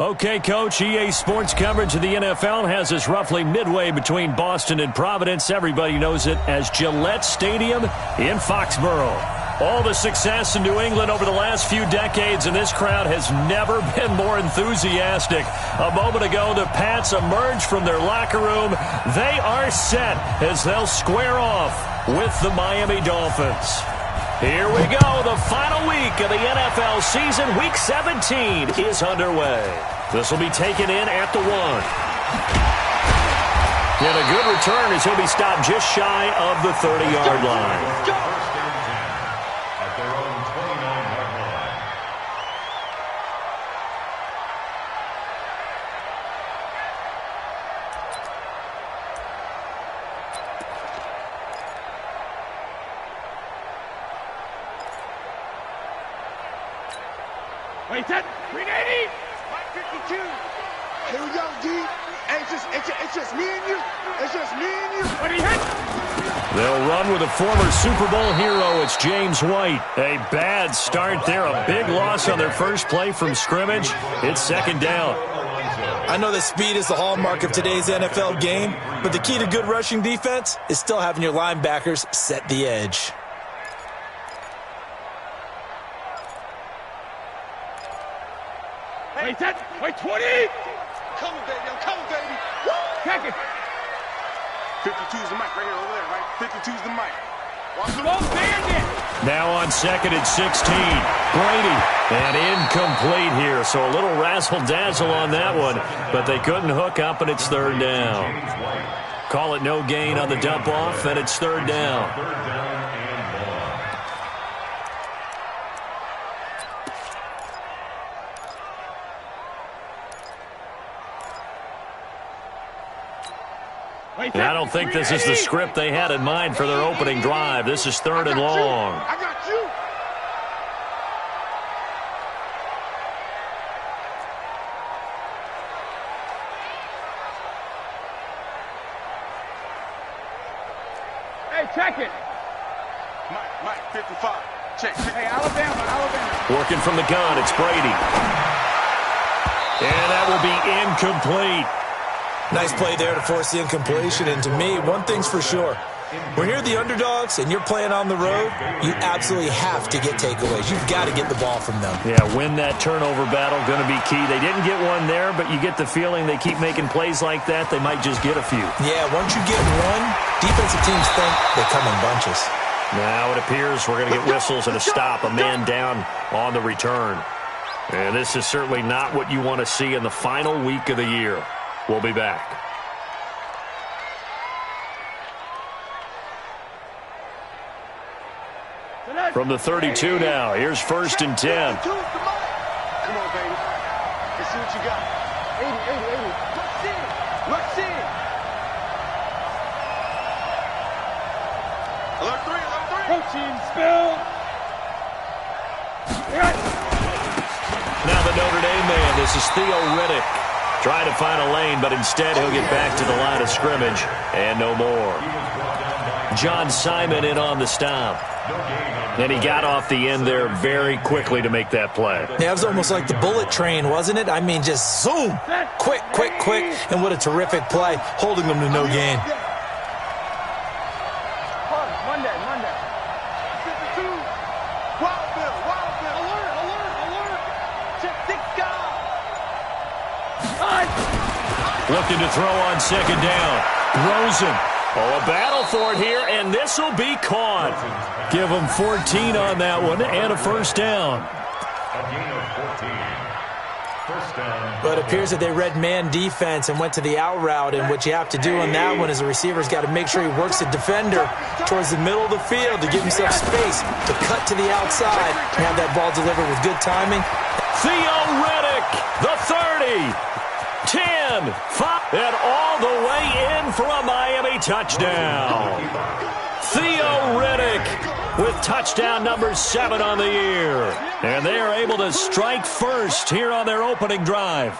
Okay, Coach, EA Sports coverage of the NFL has us roughly midway between Boston and Providence. Everybody knows it as Gillette Stadium in Foxborough. All the success in New England over the last few decades, and this crowd has never been more enthusiastic. A moment ago, the Pats emerged from their locker room. They are set as they'll square off with the Miami Dolphins. Here we go. The final week of the NFL season, Week 17, is underway. This will be taken in at the 1. And a good return as he'll be stopped just shy of the 30-yard line. Wait, that 380. 52. Here we go, D. It's just me and you. It's just me and you. What do you hit? They'll run with a former Super Bowl hero. It's James White. A bad start there. A big loss on their first play from scrimmage. It's second down. I know that speed is the hallmark of today's NFL game, but the key to good rushing defense is still having your linebackers set the edge. Wait, that. Wait, 20. Coming, baby. I'm coming, baby. Woo! Check it. 52's the mic right here, over there, right? 52's the mic. Watch the ball, bandit. Now on second and 16. Brady. And incomplete here. So a little razzle-dazzle on that one. But they couldn't hook up, and it's third down. Call it no gain on the dump-off, and it's third down. I don't think this is the script they had in mind for their opening drive. This is third and long. I got you. Hey, check it. Mike, 55. Check. Hey, Alabama. Working from the gun, it's Brady. And that will be incomplete. Nice play there to force the incompletion, and to me, one thing's for sure. When you're the underdogs and you're playing on the road, you absolutely have to get takeaways. You've got to get the ball from them. Yeah, win that turnover battle, going to be key. They didn't get one there, but you get the feeling they keep making plays like that, they might just get a few. Yeah, once you get one, defensive teams think they come in bunches. Now it appears we're going to get whistles and a stop, a man down on the return. And this is certainly not what you want to see in the final week of the year. We'll be back. From the 32 now, here's first and 10. Come on, baby. Let's see what you got. 80. Let's see. Alert 3. Coaching spill. Now the Notre Dame man, this is Theo Riddick. Trying to find a lane, but instead he'll get back to the line of scrimmage and no more. John Simon in on the stop. And he got off the end there very quickly to make that play. Yeah, it was almost like the bullet train, wasn't it? I mean, just zoom. Quick. And what a terrific play, holding them to no gain. Monday. 52. Wild Bill. Alert. Check 6 guys. Looking to throw on second down. Rosen. A battle for it here, and this will be caught. Give them 14 on that one and a first down. But it appears that they read man defense and went to the out route, and what you have to do on that one is the receiver's got to make sure he works the defender towards the middle of the field to give himself space to cut to the outside and have that ball delivered with good timing. Theo Riddick, the 30. 10, 5, and all the way in for a Miami touchdown. Theo Riddick with touchdown number 7 on the year. And they are able to strike first here on their opening drive.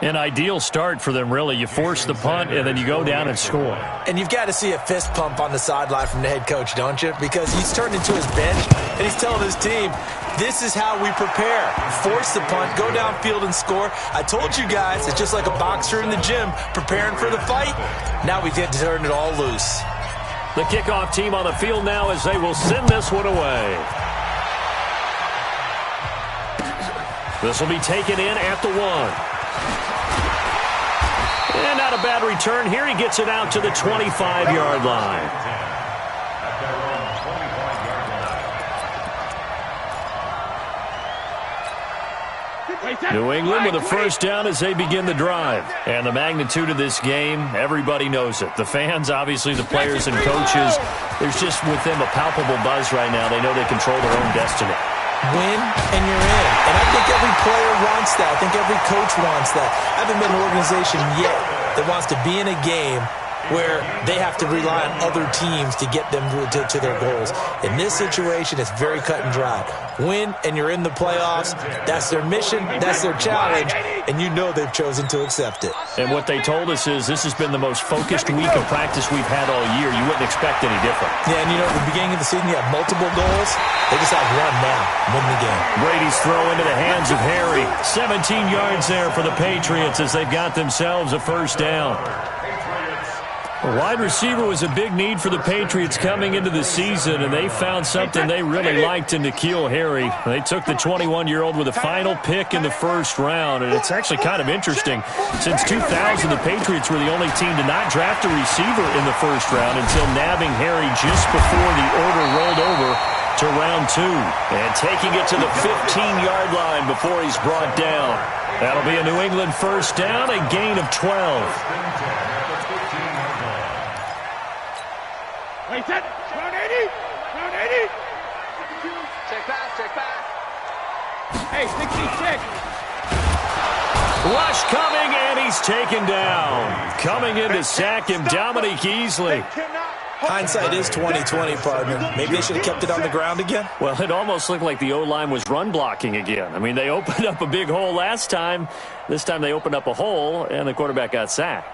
An ideal start for them, really. You force the punt, and then you go down and score. And you've got to see a fist pump on the sideline from the head coach, don't you? Because he's turned into his bench, and he's telling his team, this is how we prepare. Force the punt, go downfield and score. I told you guys, it's just like a boxer in the gym preparing for the fight. Now we get to turn it all loose. The kickoff team on the field now as they will send this one away. This will be taken in at the 1. And not a bad return here. He gets it out to the 25-yard line. New England with a first down as they begin the drive. And the magnitude of this game, everybody knows it. The fans, obviously the players and coaches, there's just with them a palpable buzz right now. They know they control their own destiny. Win and you're in. And I think every player wants that. I think every coach wants that. I haven't been an organization yet that wants to be in a game where they have to rely on other teams to get them to their goals. In this situation, it's very cut and dry. Win and you're in the playoffs. That's their mission. That's their challenge. And you know they've chosen to accept it. And what they told us is this has been the most focused week of practice we've had all year. You wouldn't expect any different. Yeah, and you know, at the beginning of the season, you have multiple goals. They just have one now. Win the game. Brady's throw into the hands of Harry. 17 yards there for the Patriots as they've got themselves a first down. A wide receiver was a big need for the Patriots coming into the season, and they found something they really liked in N'Keal Harry. They took the 21-year-old with a final pick in the first round, and it's actually kind of interesting. Since 2000, the Patriots were the only team to not draft a receiver in the first round until nabbing Harry just before the order rolled over to round 2. And taking it to the 15-yard line before he's brought down. That'll be a New England first down, a gain of 12. Wait, set. Round 80. Round 80. Check back, check back. Hey, 66. Rush coming, and he's taken down. Coming in to sack him, Dominique Easley. Hindsight is 20/20, partner. Maybe they should have kept it on the ground again. Well, it almost looked like the O-line was run blocking again. I mean, they opened up a big hole last time. This time they opened up a hole, and the quarterback got sacked.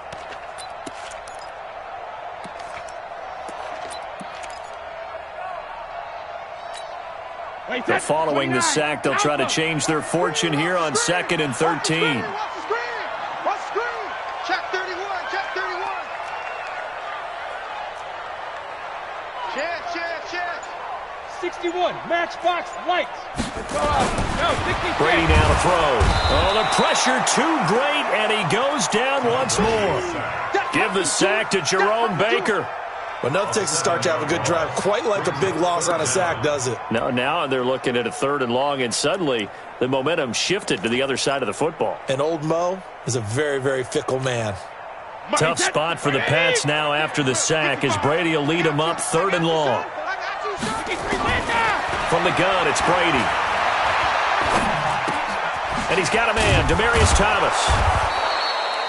So following the sack, they'll try to change their fortune here on 2nd and 13. Check 31, check 31. Check. 61, matchbox lights. No, 66. Brady now to throw. Oh, the pressure too great, and he goes down once more. Give the sack to Jerome Baker. Well, nothing takes a start to have a good drive. Quite like a big loss on a sack, does it? No, now they're looking at a 3rd and long, and suddenly the momentum shifted to the other side of the football. And old Mo is a very, very fickle man. Tough spot for the Pats now after the sack as Brady will lead them up 3rd and long. From the gun, it's Brady. And he's got a man, Demaryius Thomas.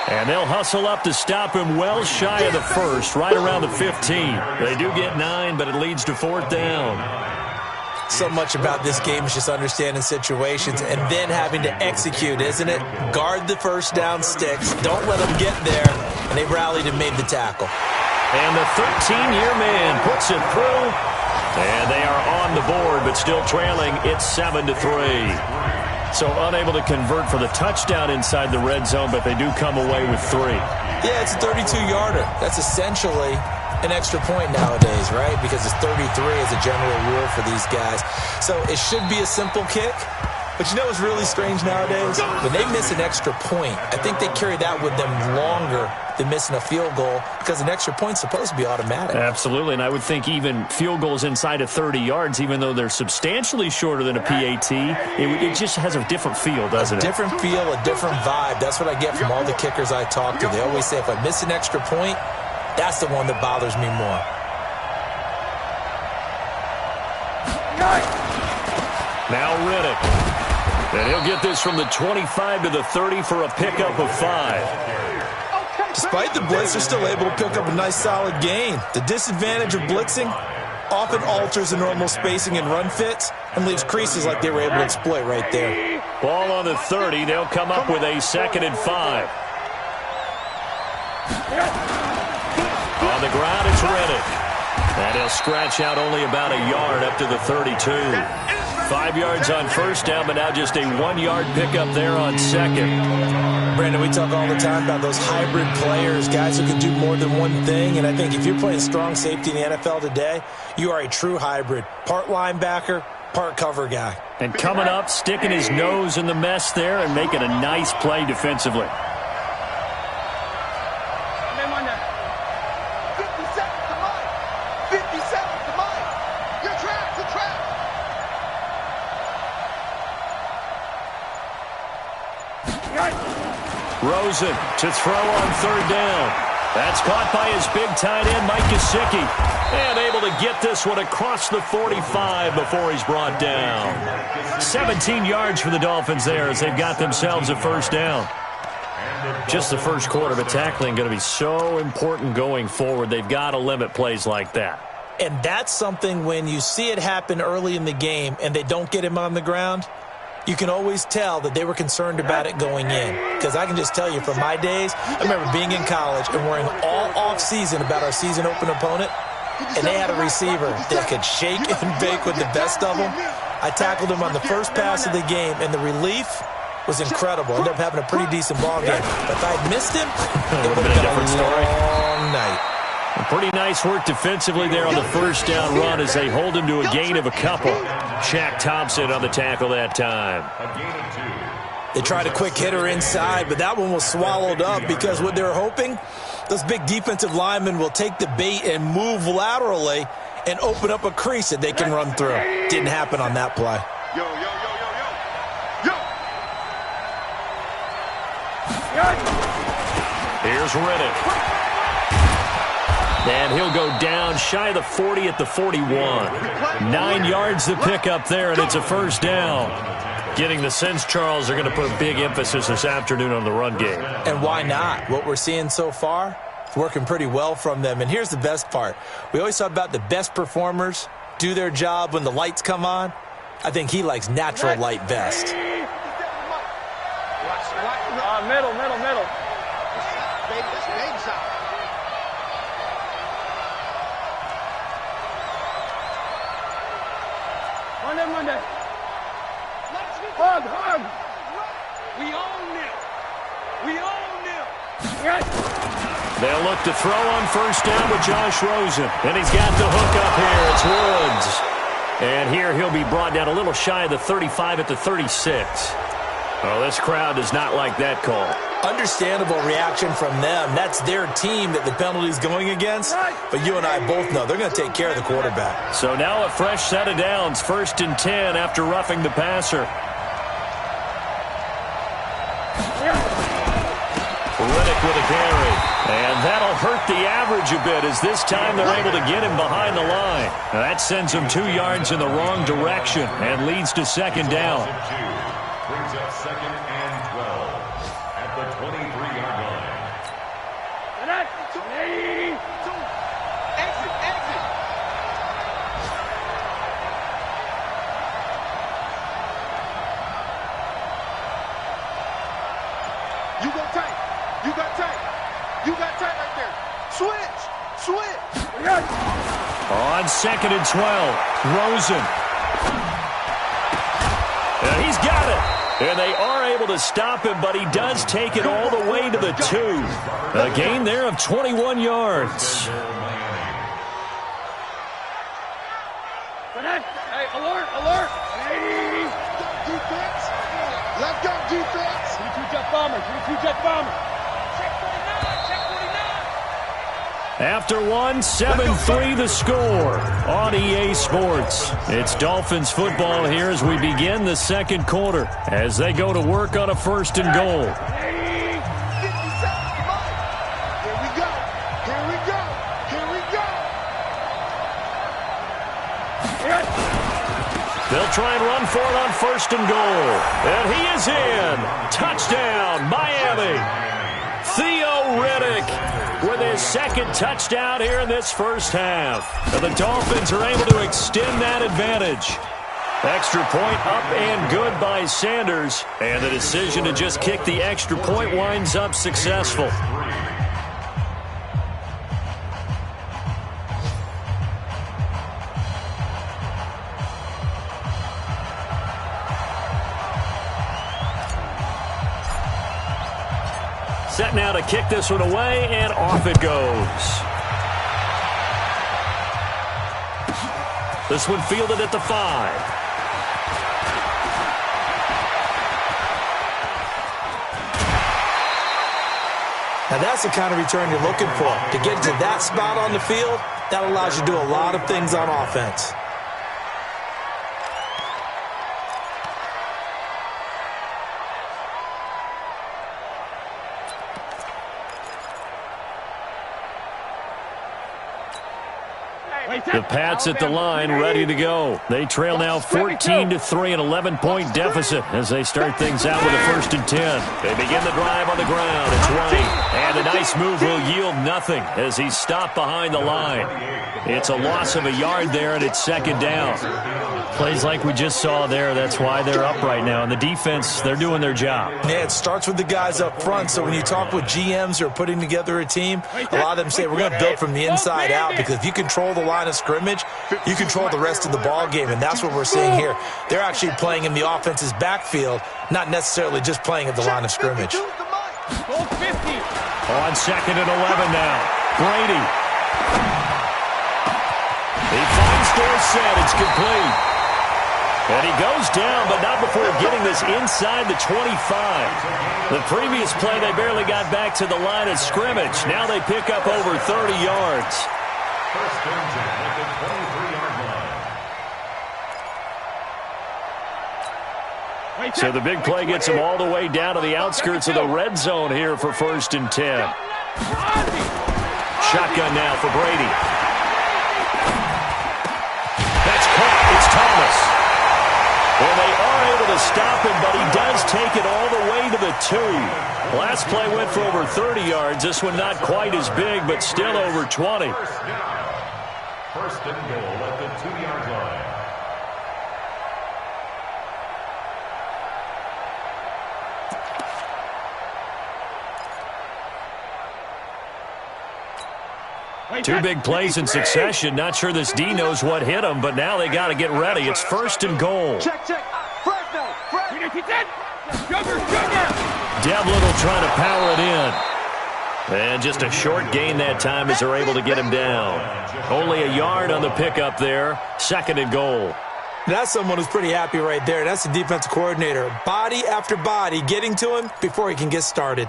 And they'll hustle up to stop him well shy of the 1st, right around the 15. They do get 9, but it leads to 4th down. So much about this game is just understanding situations and then having to execute, isn't it? Guard the first down sticks. Don't let them get there. And they rallied and made the tackle. And the 13-year man puts it through. And they are on the board, but still trailing. It's 7-3. So unable to convert for the touchdown inside the red zone, but they do come away with 3. Yeah, it's a 32-yarder. That's essentially an extra point nowadays, right? Because it's 33 as a general rule for these guys. So it should be a simple kick. But you know what's really strange nowadays? When they miss an extra point, I think they carry that with them longer than missing a field goal because an extra point's supposed to be automatic. Absolutely, and I would think even field goals inside of 30 yards, even though they're substantially shorter than a PAT, it just has a different feel, doesn't it? A different feel, a different vibe. That's what I get from all the kickers I talk to. They always say if I miss an extra point, that's the one that bothers me more. Now Riddick. And he'll get this from the 25 to the 30 for a pickup of 5. Despite the blitz, they're still able to pick up a nice solid gain. The disadvantage of blitzing, often alters the normal spacing and run fits and leaves creases like they were able to exploit right there. Ball on the 30. They'll come up with a 2nd and 5. On the ground, it's Reddick. And he'll scratch out only about a yard up to the 32. 5 yards on first down, but now just a 1-yard pickup there on second. Brandon, we talk all the time about those hybrid players, guys who can do more than one thing. And I think if you're playing strong safety in the NFL today, you are a true hybrid. Part linebacker, part cover guy. And coming up, sticking his nose in the mess there and making a nice play defensively. Rosen to throw on 3rd down. That's caught by his big tight end, Mike Gesicki. And able to get this one across the 45 before he's brought down. 17 yards for the Dolphins there as they've got themselves a first down. Just the first quarter, but tackling going to be so important going forward. They've got to limit plays like that. And that's something when you see it happen early in the game and they don't get him on the ground, you can always tell that they were concerned about it going in. Because I can just tell you from my days, I remember being in college and worrying all off-season about our season open opponent, and they had a receiver that could shake and bake with the best of them. I tackled him on the first pass of the game, and the relief was incredible. I ended up having a pretty decent ball game. But if I had missed him, it would have been a different long night. Pretty nice work defensively there on the first down run as they hold him to a gain of a couple. Shaq Thompson on the tackle that time. They tried a quick hitter inside, but that one was swallowed up because what they're hoping, those big defensive linemen will take the bait and move laterally and open up a crease that they can run through. Didn't happen on that play. Yo, yo, yo, yo, yo. Here's Reddick. And he'll go down shy of the 40 at the 41. 9 yards to pick up there, and it's a first down. Getting the sense, Charles, they're going to put a big emphasis this afternoon on the run game. And why not? What we're seeing so far, it's working pretty well from them. And here's the best part. We always talk about the best performers do their job when the lights come on. I think he likes natural light best. Middle. Monday. Hug. We own them. They'll look to throw on first down with Josh Rosen. And he's got the hook up here. It's Woods. And here he'll be brought down a little shy of the 35 at the 36. Oh, this crowd does not like that call. Understandable reaction from them. That's their team that the penalty's going against. But you and I both know they're going to take care of the quarterback. So now a fresh set of downs. 1st and 10 after roughing the passer. Reddick with a carry. And that'll hurt the average a bit as this time they're able to get him behind the line. Now that sends him 2 yards in the wrong direction and leads to 2nd down. Brings up 2nd and 12 at the 23-yard line. Exit. You got tight right there. Switch. On 2nd and 12, Rosen. And he's got it. And they are able to stop him, but he does take it all the way to the 2. A gain there of 21 yards. Hey, alert. Hey. Defense. Left guard defense. 22 jet bomber. Check 49. After one, 7-3 the score on EA Sports. It's Dolphins football here as we begin the second quarter as they go to work on a 1st and goal. They'll try and run for it on 1st and goal. And he is in. Touchdown, Miami. Theo Riddick with his second touchdown here in this first half. And the Dolphins are able to extend that advantage. Extra point up and good by Sanders. And the decision to just kick the extra point winds up successful. Set now to kick this one away, and off it goes. This one fielded at the 5. Now that's the kind of return you're looking for. To get to that spot on the field, that allows you to do a lot of things on offense. The Pats at the line, ready to go. They trail now 14-3, an 11-point deficit as they start things out with a 1st and 10. They begin the drive on the ground. It's White, and a nice move will yield nothing as he's stopped behind the line. It's a loss of a yard there, and it's 2nd down. Plays like we just saw there. That's why they're up right now. And the defense, they're doing their job. Yeah, it starts with the guys up front. So when you talk with GMs who are putting together a team, a lot of them say we're going to build from the inside out, because if you control the line of scrimmage, you control the rest of the ball game, and that's what we're seeing here. They're actually playing in the offense's backfield, not necessarily just playing at the line of scrimmage. On 2nd and 11 now. Brady. He finds Dorsett. It's complete. And he goes down, but not before getting this inside the 25. The previous play, they barely got back to the line of scrimmage. Now they pick up over 30 yards. 1st and 10 at the 23-yard line. So the big play gets them all the way down to the outskirts of the red zone here for 1st and 10. Shotgun now for Brady. That's caught. It's Thomas. Well, they are able to stop him, but he does take it all the way to the 2. Last play went for over 30 yards. This one not quite as big, but still over 20. 1st and goal at the 2-yard line. Two big plays in succession. Not sure this D knows what hit him, but now they got to get ready. It's 1st and goal. Check. Devlin trying to power it in. And just a short gain that time as they're able to get him down. Only a yard on the pickup there. 2nd and goal. That's someone who's pretty happy right there. That's the defensive coordinator. Body after body getting to him before he can get started.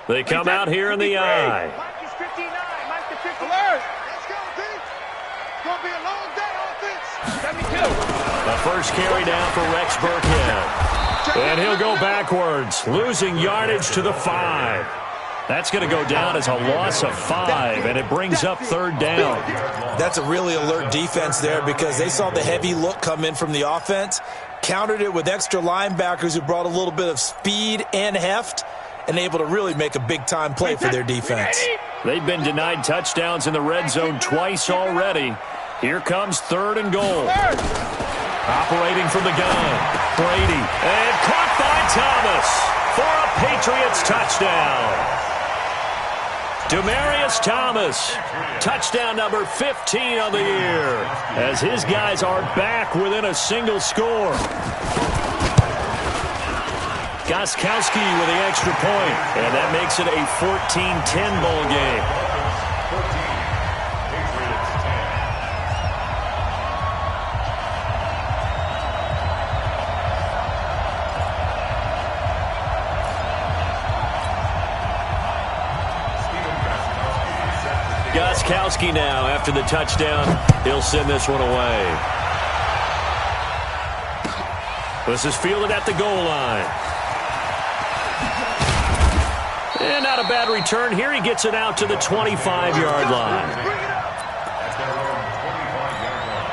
They come out here in the eye. Mike is 59. Mike the 50. Alert. Let's go, D. It's going to be a long day offense. 72. The first carry down for Rex Burkhead. And he'll go backwards, losing yardage to the 5. That's going to go down as a loss of 5, and it brings up 3rd down. That's a really alert defense there, because they saw the heavy look come in from the offense, countered it with extra linebackers who brought a little bit of speed and heft, and able to really make a big-time play for their defense. They've been denied touchdowns in the red zone twice already. Here comes 3rd and goal. Operating from the gun, Brady. And caught by Thomas for a Patriots touchdown. Demaryius Thomas, touchdown number 15 on the year, as his guys are back within a single score. Gostkowski with the extra point, and that makes it a 14-10 ball game. 14, Patriots 10. Gostkowski now, after the touchdown, he'll send this one away. This is fielded at the goal line. And not a bad return here. He gets it out to the 25-yard line. At their own 25-yard line.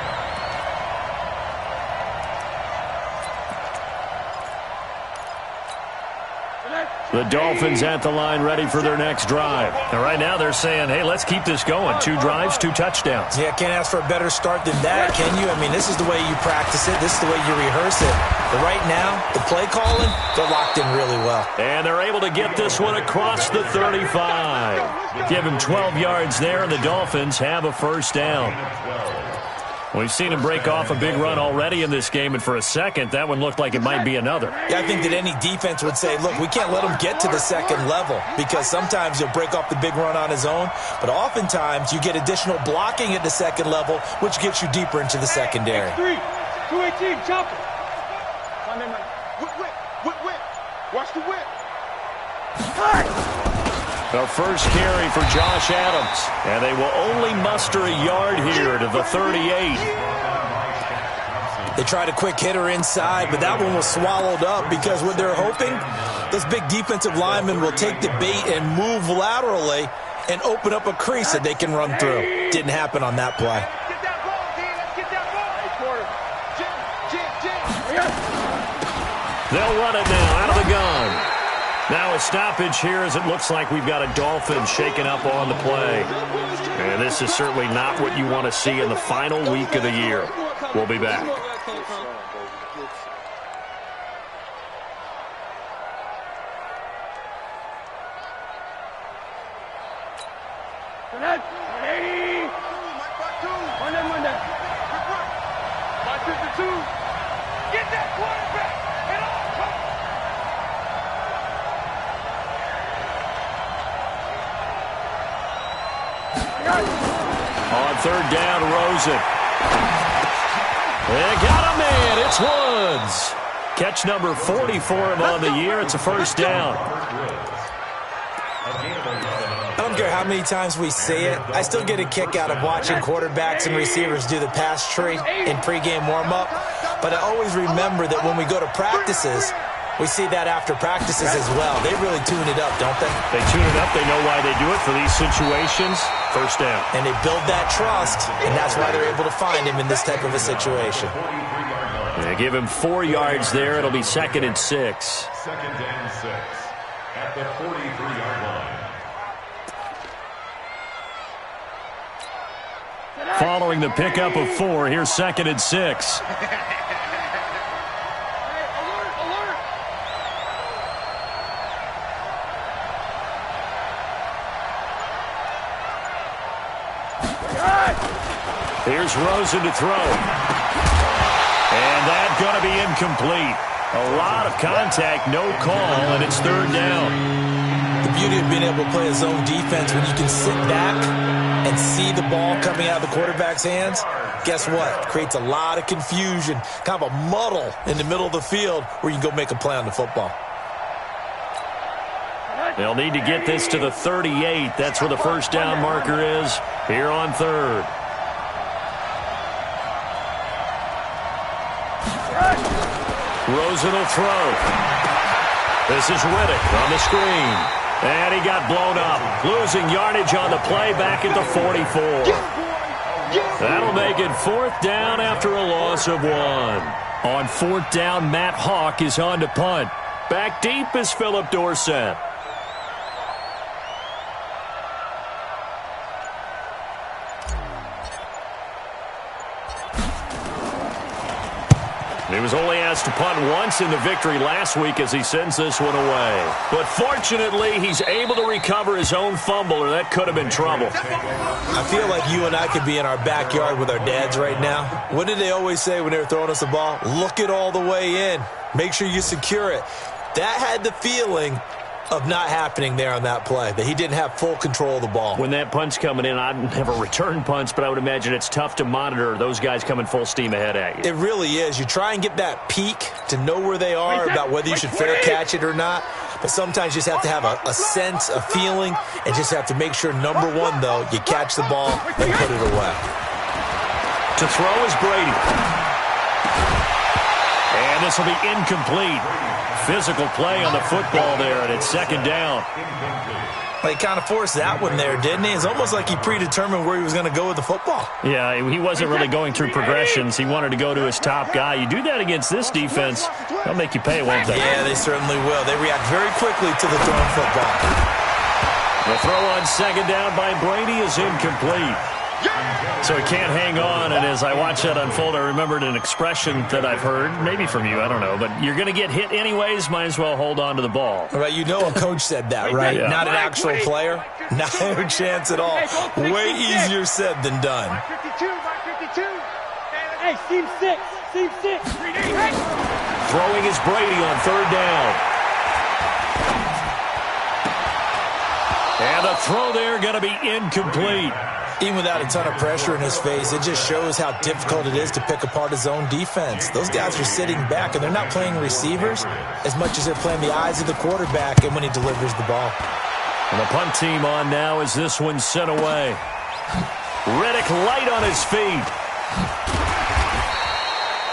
The Dolphins at the line ready for their next drive. And right now they're saying, hey, let's keep this going. 2 drives, 2 touchdowns. Yeah, can't ask for a better start than that, can you? I mean, this is the way you practice it. This is the way you rehearse it. But right now, the play calling, they're locked in really well. And they're able to get this one across the 35. Give him 12 yards there, and the Dolphins have a first down. We've seen him break off a big run already in this game, and for a second, that one looked like it might be another. Yeah, I think that any defense would say, look, we can't let him get to the second level because sometimes he'll break off the big run on his own, but oftentimes you get additional blocking at the second level, which gets you deeper into the secondary. 218, jump it. Whip. Watch the whip. The first carry for Josh Adams. And they will only muster a yard here to the 38. They tried a quick hitter inside, but that one was swallowed up because what they're hoping, those big defensive linemen will take the bait and move laterally and open up a crease that they can run through. Didn't happen on that play. Get that ball, D. Let's get that ball. Hey, quarter. Jim. They'll run it now out of the gun. Now a stoppage here as it looks like we've got a Dolphin shaken up on the play. And this is certainly not what you want to see in the final week of the year. We'll be back. Get that quarterback. On third down, Rosen. They got a man. It's Woods. Catch number 40 for him on the year. It's a first down. I don't care how many times we see it. I still get a kick out of watching quarterbacks and receivers do the pass tree in pregame warm-up. But I always remember that when we go to practices, we see that after practices as well. They really tune it up, don't they? They tune it up. They know why they do it for these situations. First down. And they build that trust, and that's why they're able to find him in this type of a situation. They give him 4 yards there. It'll be 2nd and 6. 2nd and 6 at the 43-yard line. Following the pickup of 4, here's 2nd and 6. Here's Rosen to throw. And that's going to be incomplete. A lot of contact, no call, and it's 3rd down. The beauty of being able to play a zone defense when you can sit back and see the ball coming out of the quarterback's hands, guess what? Creates a lot of confusion, kind of a muddle in the middle of the field where you can go make a play on the football. They'll need to get this to the 38. That's where the first down marker is here on 3rd. Rosen will throw. This is Riddick on the screen. And he got blown up. Losing yardage on the play back at the 44. That'll make it 4th down after a loss of 1. On 4th down, Matt Hawk is on to punt. Back deep is Philip Dorsett. He was only asked to punt once in the victory last week as he sends this one away. But fortunately, he's able to recover his own fumble, or that could have been trouble. I feel like you and I could be in our backyard with our dads right now. What did they always say when they were throwing us the ball? Look it all the way in. Make sure you secure it. That had the feeling of not happening there on that play, that he didn't have full control of the ball. When that punt's coming in, I've never returned punts, but I would imagine it's tough to monitor those guys coming full steam ahead at you. It really is. You try and get that peek to know where they are about whether you should fair catch it or not, but sometimes you just have to have a sense, a feeling, and just have to make sure, number one, though, you catch the ball and put it away. To throw is Brady. And this will be incomplete. Physical play on the football there, and it's second down. Well, he kind of forced that one there, didn't he? It's almost like he predetermined where he was going to go with the football. Yeah, he wasn't really going through progressions. He wanted to go to his top guy. You do that against this defense, they'll make you pay, won't they? Yeah, they certainly will. They react very quickly to the thrown football. The throw on second down by Brady is incomplete. So he can't hang on, and as I watch that unfold, I remembered an expression that I've heard, maybe from you, I don't know, but you're going to get hit anyways, might as well hold on to the ball. Right, you know a coach said that, right? Yeah. Not an actual player. No chance at all. Way easier said than done. 52. Hey, seam six. Throwing is Brady on third down. And the throw there going to be incomplete. Even without a ton of pressure in his face, it just shows how difficult it is to pick apart his own defense. Those guys are sitting back, and they're not playing receivers as much as they're playing the eyes of the quarterback and when he delivers the ball. And the punt team on now as this one's sent away. Riddick light on his feet.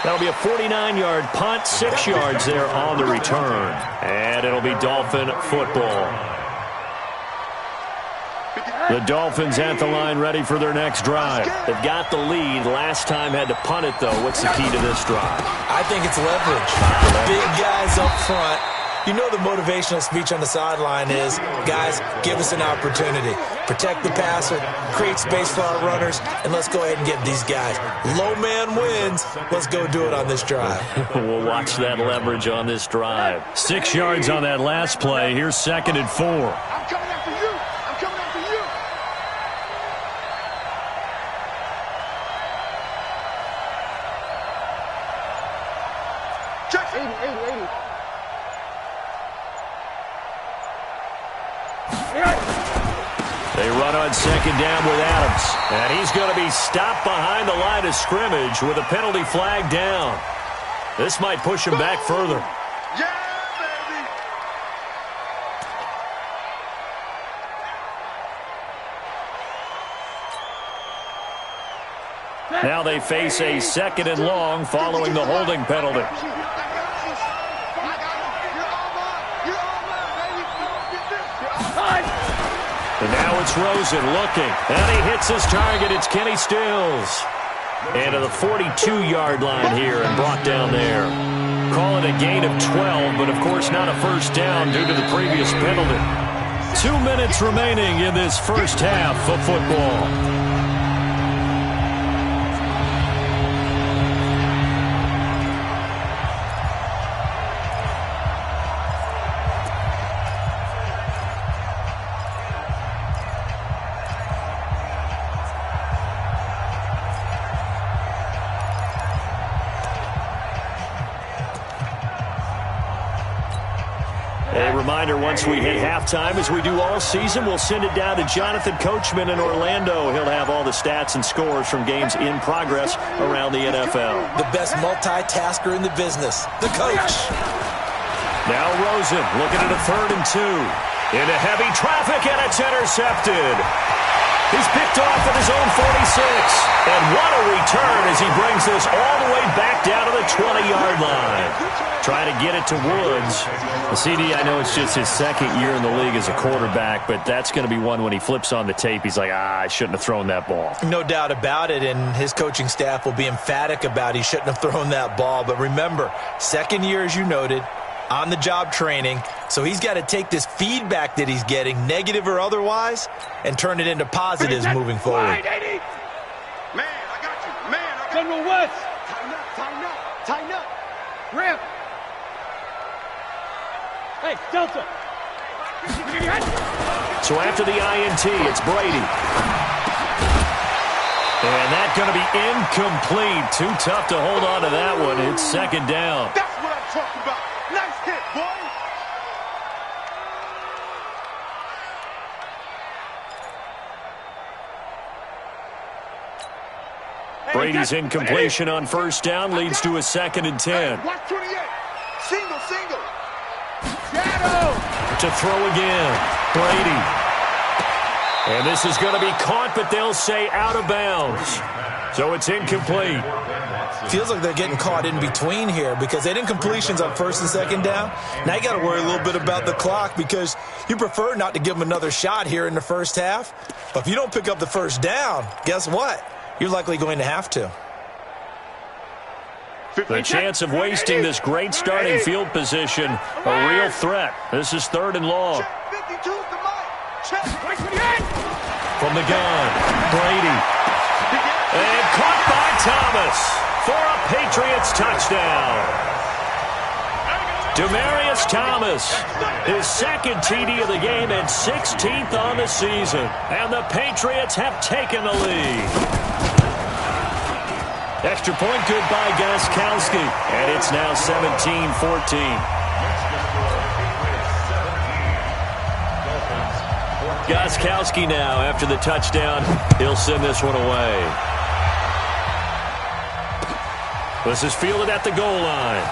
That'll be a 49-yard punt, 6 yards there on the return. And it'll be Dolphin football. The Dolphins at the line ready for their next drive. They've got the lead. Last time had to punt it, though. What's the key to this drive? I think it's leverage. Big guys up front. You know the motivational speech on the sideline is, guys, give us an opportunity. Protect the passer, create space for our runners, and let's go ahead and get these guys. Low man wins. Let's go do it on this drive. We'll watch that leverage on this drive. 6 yards on that last play. Here's 2nd and 4. I'm coming after you. Check 80. They run on 2nd down with Adams. And he's going to be stopped behind the line of scrimmage with a penalty flag down. This might push him back further. Yeah, baby. Now they face a 2nd and long following the holding penalty. And now it's Rosen looking. And he hits his target. It's Kenny Stills. And to the 42-yard line here and brought down there. Call it a gain of 12, but of course not a first down due to the previous penalty. 2 minutes remaining in this first half of football. A reminder, once we hit halftime, as we do all season, we'll send it down to Jonathan Coachman in Orlando. He'll have all the stats and scores from games in progress around the NFL. The best multitasker in the business, the coach. Now Rosen looking at a 3rd and 2. Into heavy traffic, and it's intercepted. He's picked off at his own 46. And what a return as he brings this all the way back down to the 20-yard line. Trying to get it to Woods. The CD, I know it's just his 2nd year in the league as a quarterback, but that's going to be one when he flips on the tape, he's like, I shouldn't have thrown that ball. No doubt about it, and his coaching staff will be emphatic about he shouldn't have thrown that ball. But remember, 2nd year, as you noted, on-the-job training, so he's got to take this feedback that he's getting, negative or otherwise, and turn it into positives moving forward. Man, I got you. General West. Tighten up. Ramp. Hey, Delta. So after the INT, it's Brady. And that's going to be incomplete. Too tough to hold on to that one. It's 2nd down. That's what I'm talking about. Nice hit, boy. Brady's incompletion on 1st down leads to a 2nd and 10. Watch 28. Single. Shadow. To throw again. Brady. And this is going to be caught, but they'll say out of bounds. So it's incomplete. Feels like they're getting caught in between here because they didn't completions on first and second down. Now you got to worry a little bit about the clock because you prefer not to give them another shot here in the first half. But if you don't pick up the first down, guess what? You're likely going to have to. The chance of wasting this great starting field position, a real threat. This is 3rd and long. From the gun, Brady. And caught by Thomas for a Patriots touchdown. Demaryius Thomas, his 2nd TD of the game and 16th on the season. And the Patriots have taken the lead. Extra point good by Gostkowski. And it's now 17-14. Gostkowski now, after the touchdown, he'll send this one away. This is fielded at the goal line.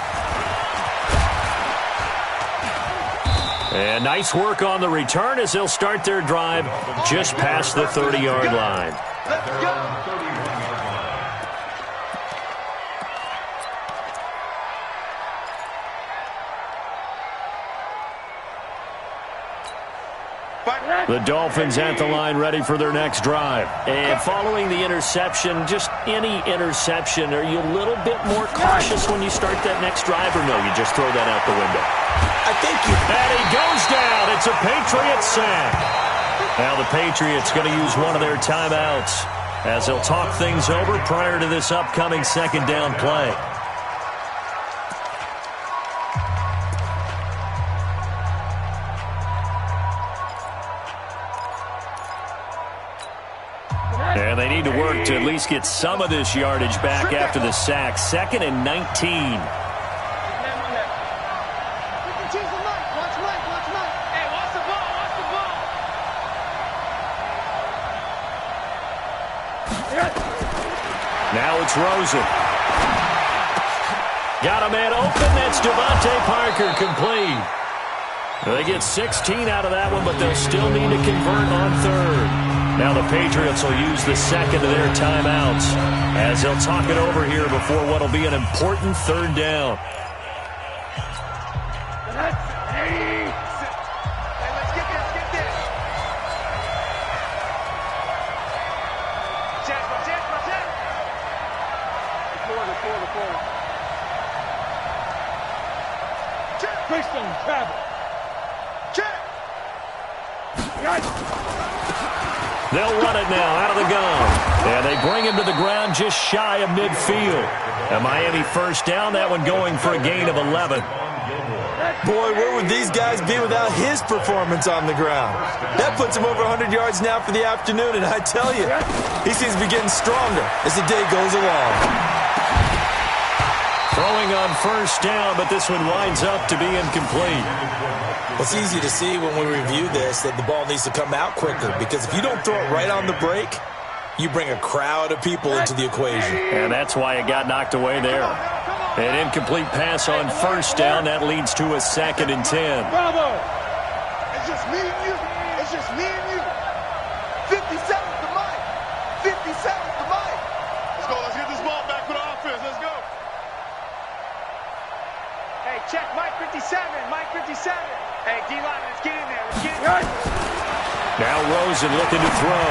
And nice work on the return as they'll start their drive just past the 30-yard line. Let's go. The Dolphins at the line ready for their next drive. And following the interception, just any interception, are you a little bit more cautious when you start that next drive, or no, you just throw that out the window? I think you... And he goes down. It's a Patriots sack. Now the Patriots going to use one of their timeouts as they'll talk things over prior to this upcoming 2nd down play. And they need to work to at least get some of this yardage back after the sack. 2nd and 19. Now it's Rosen. Got a man open. That's Devontae Parker, complete. They get 16 out of that one, but they'll still need to convert on 3rd. Now the Patriots will use the 2nd of their timeouts as they'll talk it over here before what will be an important 3rd down. They'll run it now out of the gun. And they bring him to the ground just shy of midfield. A Miami first down, that one going for a gain of 11. Boy, where would these guys be without his performance on the ground? That puts him over 100 yards now for the afternoon, and I tell you, he seems to be getting stronger as the day goes along. Throwing on first down, but this one winds up to be incomplete. It's easy to see when we review this that the ball needs to come out quicker, because if you don't throw it right on the break, you bring a crowd of people into the equation. And that's why it got knocked away there. An incomplete pass on first down. That leads to a 2nd and 10. Bravo! It's just me and you. It's just me and you. 57's the mic. 57's the mic. Let's go. Let's get this ball back for the offense. Let's go. Hey, check Mike 57. Mike 57. Hey, D-line, let's get in there. Let's get in there. Now Rosen looking to throw.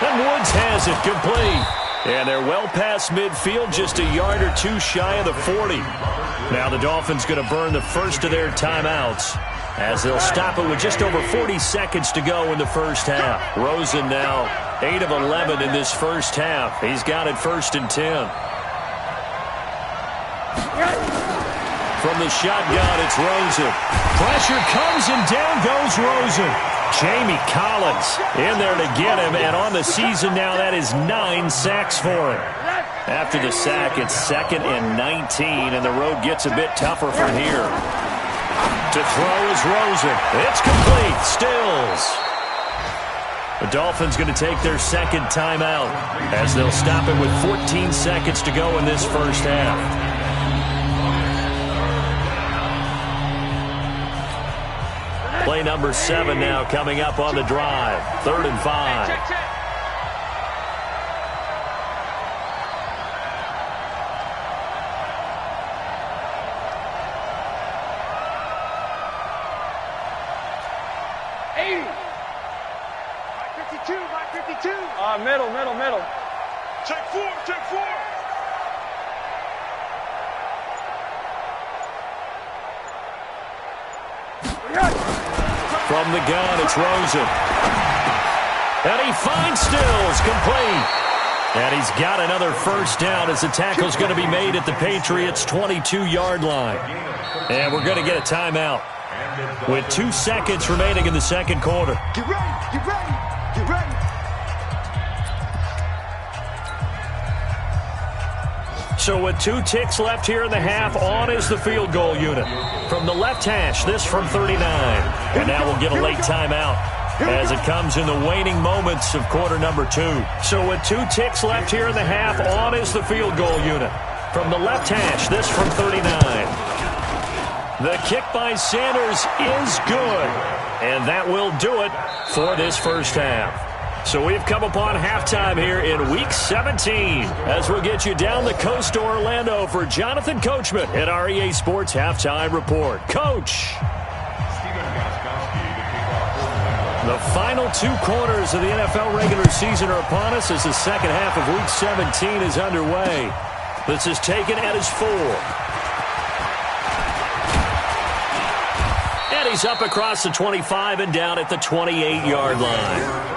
And Woods has it complete. And they're well past midfield, just a yard or two shy of the 40. Now the Dolphins going to burn the first of their timeouts as they'll stop it with just over 40 seconds to go in the first half. Rosen now 8 of 11 in this first half. He's got it 1st and 10. From the shotgun, it's Rosen. Pressure comes and down goes Rosen. Jamie Collins in there to get him, and on the season now, that is 9 sacks for him. After the sack, it's 2nd and 19, and the road gets a bit tougher from here. To throw is Rosen. It's complete. Stills. The Dolphins going to take their 2nd timeout as they'll stop it with 14 seconds to go in this first half. Play number 7 now coming up on the drive. 3rd and 5. 52. Middle. Check four. From the gun, it's Rosen. And he finds Stills, complete. And he's got another first down as the tackle's going to be made at the Patriots' 22-yard line. And we're going to get a timeout with 2 seconds remaining in the second quarter. Get ready. So with 2 ticks left here in the half, on is the field goal unit. From the left hash, this from 39. And now we'll get a late timeout as it comes in the waning moments of quarter number 2. So with 2 ticks left here in the half, on is the field goal unit. From the left hash, this from 39. The kick by Sanders is good. And that will do it for this first half. So we've come upon halftime here in Week 17 as we'll get you down the coast to Orlando for Jonathan Coachman at our EA Sports Halftime Report. Coach! The final 2 quarters of the NFL regular season are upon us as the second half of Week 17 is underway. This is taken at his 4. And he's up across the 25 and down at the 28-yard line.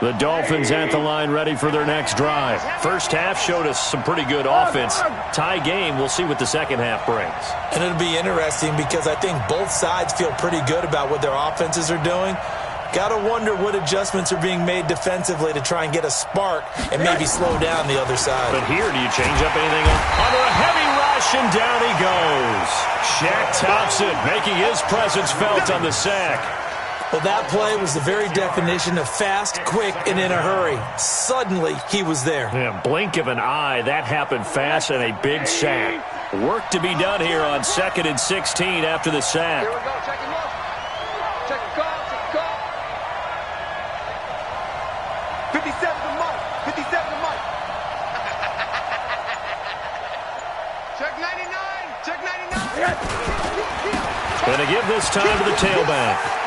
The Dolphins at the line ready for their next drive. First half showed us some pretty good offense. Tie game, we'll see what the second half brings. And it'll be interesting because I think both sides feel pretty good about what their offenses are doing. Got to wonder what adjustments are being made defensively to try and get a spark and maybe slow down the other side. But here, do you change up anything? Under a heavy rush, and down he goes. Shaq Thompson making his presence felt on the sack. Well, that play was the very definition of fast, quick, and in a hurry. Suddenly, he was there. Yeah, blink of an eye, that happened fast and a big sack. Work to be done here on 2nd and 16 after the sack. Here we go. Check him off. Check the call. 57 to Mike. 57 to Mike. Check 99. Check 99. Going to give this time to the tailback.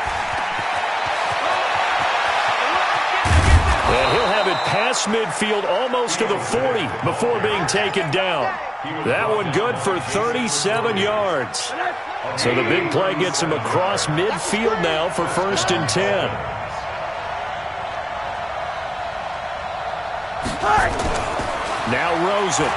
And he'll have it past midfield almost to the 40 before being taken down. That one good for 37 yards. So the big play gets him across midfield now for 1st and 10. Now Rosen.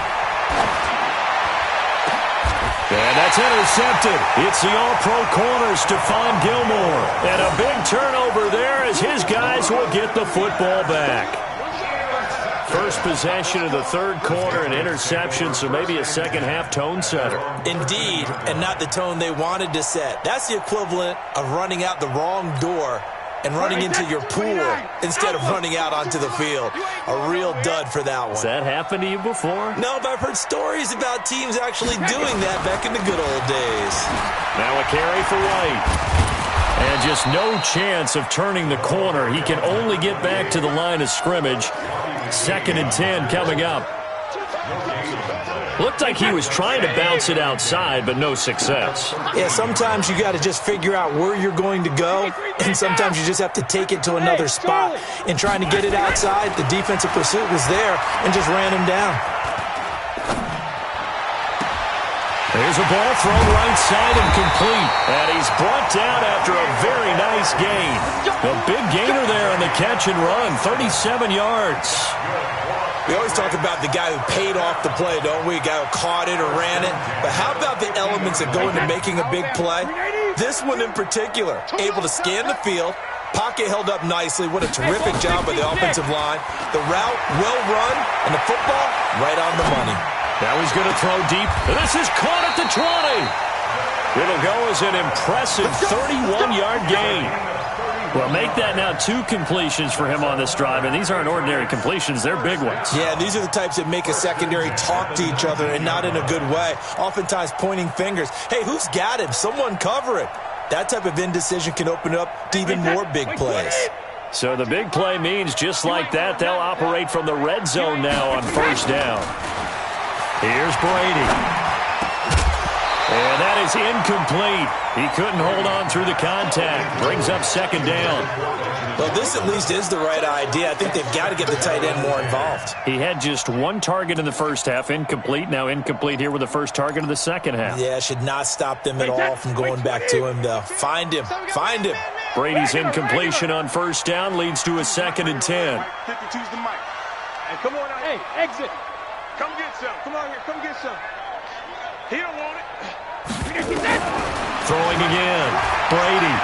And that's intercepted. It's the all-pro corner, Stephon Gilmore. And a big turnover there as his guys will get the football back. First possession of the third quarter, an interception, so maybe a second-half tone setter. Indeed, and not the tone they wanted to set. That's the equivalent of running out the wrong door and running into your pool instead of running out onto the field. A real dud for that one. Has that happened to you before? No, but I've heard stories about teams actually doing that back in the good old days. Now a carry for White. And just no chance of turning the corner. He can only get back to the line of scrimmage. 2nd and 10 coming up. Looked like he was trying to bounce it outside, but no success. Yeah, sometimes you got to just figure out where you're going to go, and sometimes you just have to take it to another spot. And trying to get it outside, the defensive pursuit was there and just ran him down. There's a ball thrown right side and complete. And he's brought down after a very nice gain. A big gainer there on the catch and run, 37 yards. We always talk about the guy who paid off the play, don't we? A guy who caught it or ran it. But how about the elements that go into making a big play? This one in particular, able to scan the field, pocket held up nicely. What a terrific job by the offensive line. The route well run, and the football right on the money. Now he's going to throw deep. This is caught at the 20. It'll go as an impressive 31-yard gain. Well, make that now 2 completions for him on this drive, and these aren't ordinary completions. They're big ones. Yeah, these are the types that make a secondary talk to each other and not in a good way, oftentimes pointing fingers. Hey, who's got him? Someone cover it. That type of indecision can open up to even more big plays. So the big play means just like that, they'll operate from the red zone now on first down. Here's Brady. And that is incomplete. He couldn't hold on through the contact. Brings up second down. Well, this at least is the right idea. I think they've got to get the tight end more involved. He had just one target in the first half, incomplete. Now incomplete here with the first target of the second half. Yeah, should not stop them at all from going back to him, though. Find him. Find him. Brady's incompletion on first down leads to a 2nd and 10. 52's the mic. And come on, hey, exit. Come get some. Come on here, come get some. He don't want it. Throwing again. Brady.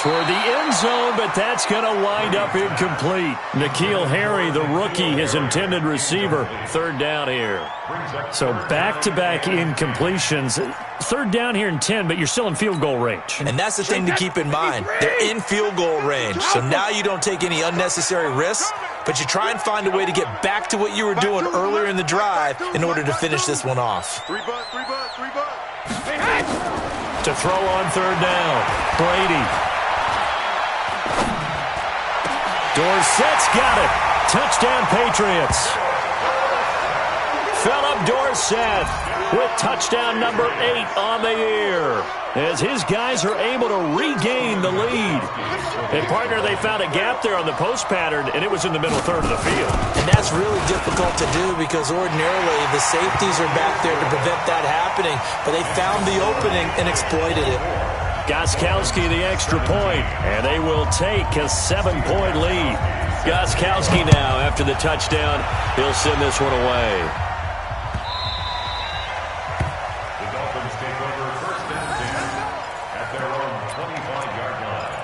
Toward the end zone, but that's going to wind up incomplete. N'Keal Harry, the rookie, his intended receiver. 3rd down here. So back-to-back incompletions. 3rd down here in 10, but you're still in field goal range. And that's the thing to keep in mind. They're in field goal range. So now you don't take any unnecessary risks, but you try and find a way to get back to what you were doing earlier in the drive in order to finish this one off. 3 bucks, 3 bucks, 3 bucks. To throw on 3rd down. Brady. Dorsett's got it. Touchdown, Patriots. Philip Dorsett with touchdown number 8 on the year, as his guys are able to regain the lead. And, partner, they found a gap there on the post pattern, and it was in the middle third of the field. And that's really difficult to do because ordinarily the safeties are back there to prevent that happening, but they found the opening and exploited it. Gostkowski the extra point, and they will take a 7-point lead. Gostkowski now, after the touchdown, he'll send this one away. The Dolphins take over 1st and 10 at their own 25-yard line.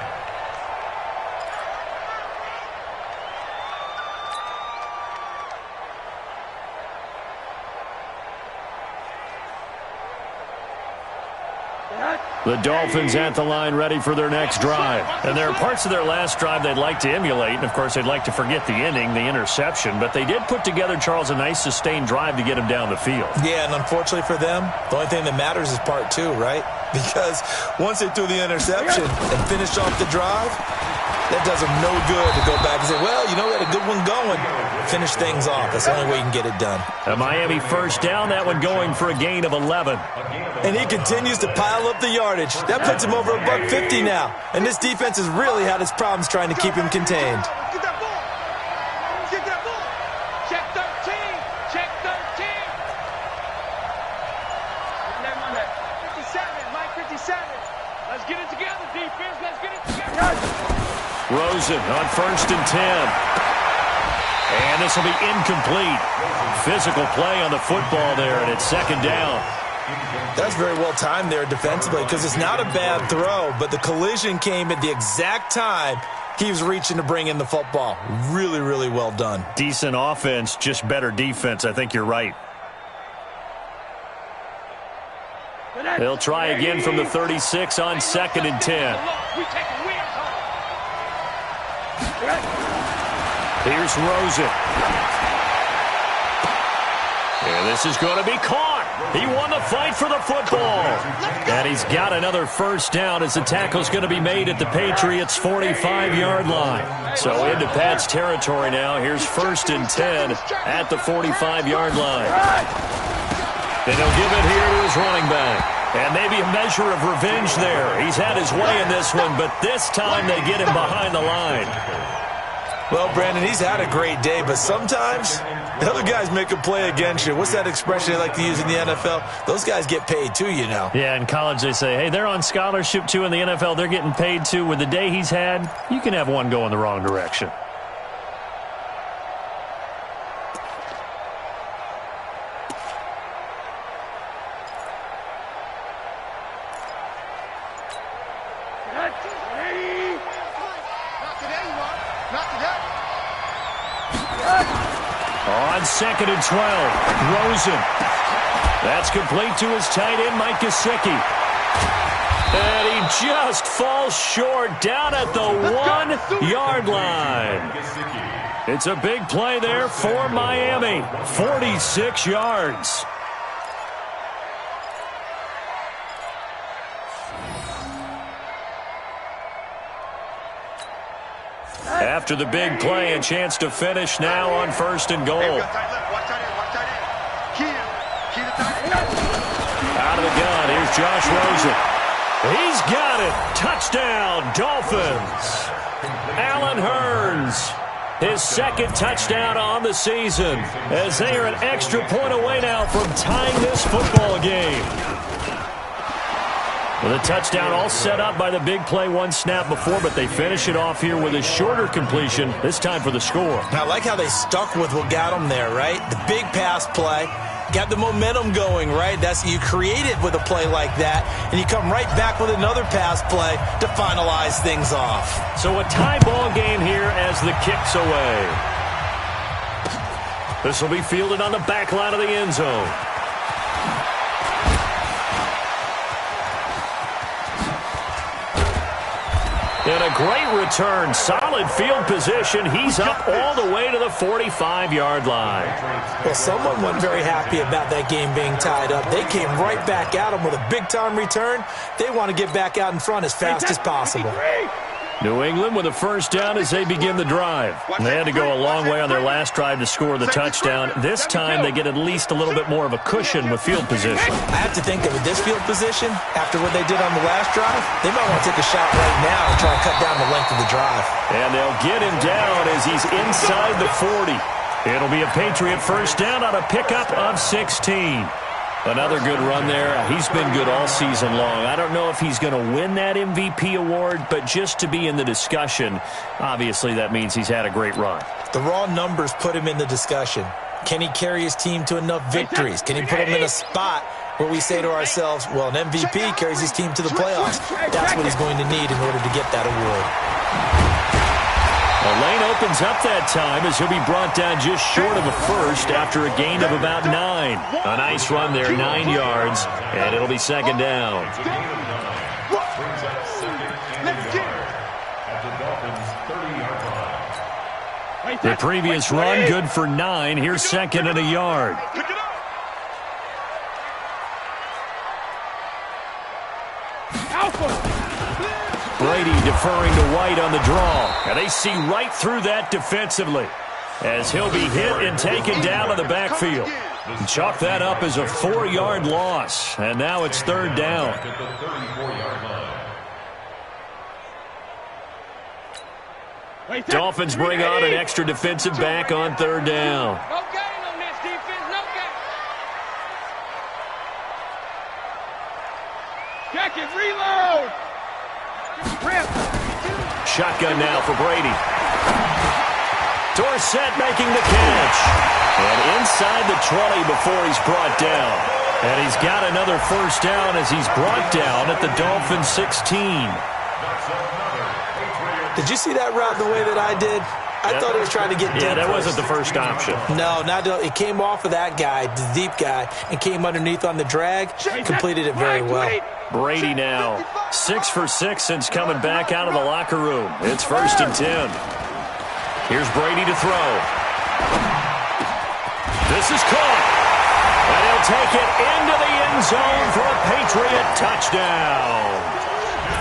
The Dolphins at the line ready for their next drive. And there are parts of their last drive they'd like to emulate. And, of course, they'd like to forget the inning, the interception. But they did put together, Charles, a nice sustained drive to get him down the field. Yeah, and unfortunately for them, the only thing that matters is part 2, right? Because once they threw the interception and finished off the drive, that does them no good to go back and say, well, you know, we had a good one going. Finish things off. That's the only way you can get it done. A Miami first down, that one going for a gain of 11. And he continues to pile up the yardage. That puts him over $150 now. And this defense has really had its problems trying to keep him contained. Get that ball. Get that ball. Check 13. Check 13. Name on that. 57. Mike 57. Let's get it together, defense. Let's get it together. Rosen on 1st and 10. And this will be incomplete. Physical play on the football there, and it's 2nd down. That's very well timed there defensively because it's not a bad throw, but the collision came at the exact time he was reaching to bring in the football. Really, really well done. Decent offense, just better defense. I think you're right. They'll try again from the 36 on 2nd and 10. Here's Rosen. And this is going to be caught. He won the fight for the football. And he's got another first down as the tackle's going to be made at the Patriots' 45-yard line. So into Pat's territory now. Here's 1st and 10 at the 45-yard line. And he'll give it here to his running back. And maybe a measure of revenge there. He's had his way in this one, but this time they get him behind the line. Well, Brandon, he's had a great day, but sometimes the other guys make a play against you. What's that expression they like to use in the NFL? Those guys get paid too, you know. Yeah, in college they say, hey, they're on scholarship too. In the NFL, they're getting paid too. With the day he's had, you can have one go in the wrong direction. On 2nd and 12, Rosen. That's complete to his tight end, Mike Gesicki. And he just falls short down at the 1-yard line. It's a big play there for Miami. 46 yards. After the big play, a chance to finish now on 1st and goal. Watch tight end. Out of the gun, here's Josh Rosen. He's got it. Touchdown, Dolphins. Allen Hurns, his 2nd touchdown on the season, as they are an extra point away now from tying this football game. With a touchdown all set up by the big play 1 snap before, but they finish it off here with a shorter completion, this time for the score. Now, I like how they stuck with what got them there, right? The big pass play. Got the momentum going, right? That's you create it with a play like that, and you come right back with another pass play to finalize things off. So a tie ball game here as the kick's away. This will be fielded on the back line of the end zone. And a great return. Solid field position. He's up all the way to the 45-yard line. Well, someone wasn't very happy about that game being tied up. They came right back at him with a big-time return. They want to get back out in front as fast as possible. New England with a 1st down as they begin the drive. They had to go a long way on their last drive to score the touchdown. This time they get at least a little bit more of a cushion with field position. I have to think that with this field position, after what they did on the last drive, they might want to take a shot right now and try and cut down the length of the drive. And they'll get him down as he's inside the 40. It'll be a Patriot 1st down on a pickup of 16. Another good run there. He's been good all season long. I don't know if he's going to win that MVP award, but just to be in the discussion, obviously that means he's had a great run. The raw numbers put him in the discussion. Can he carry his team to enough victories? Can he put him in a spot where we say to ourselves, well, an MVP carries his team to the playoffs. That's what he's going to need in order to get that award. The lane opens up that time as he'll be brought down just short of the 1st after a gain of about 9. A nice run there, 9 yards, and it'll be 2nd down. The previous run, good for 9. Here's 2nd and a yard. Brady deferring to White on the draw. And they see right through that defensively as he'll be hit and taken down in the backfield. And chalk that up as a 4-yard loss. And now it's 3rd down. Dolphins bring on an extra defensive back on 3rd down. No gain on this defense, no gain. Check it, reload. Shotgun now for Brady. Dorsett making the catch. And inside the 20 before he's brought down. And he's got another 1st down as he's brought down at the Dolphins 16. Did you see that route the way that I did? I thought he was trying to get deep. Yeah, that wasn't the first option. No, it came off of that guy, the deep guy, and came underneath on the drag. Completed it very well. Brady now 6 for 6 since coming back out of the locker room. It's 1st and 10. Here's Brady to throw. This is caught. And he'll take it into the end zone for a Patriot touchdown.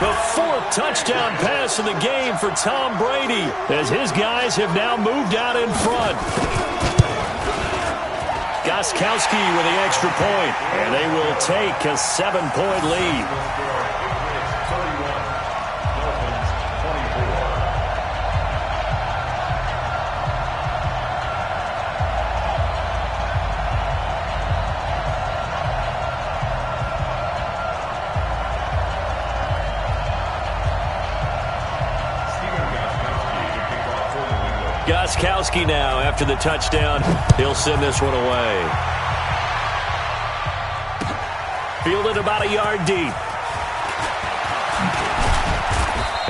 The 4th touchdown pass of the game for Tom Brady as his guys have now moved out in front. Gostkowski with the extra point, and they will take a 7-point lead. Gostkowski now, after the touchdown, he'll send this one away. Fielded about a yard deep.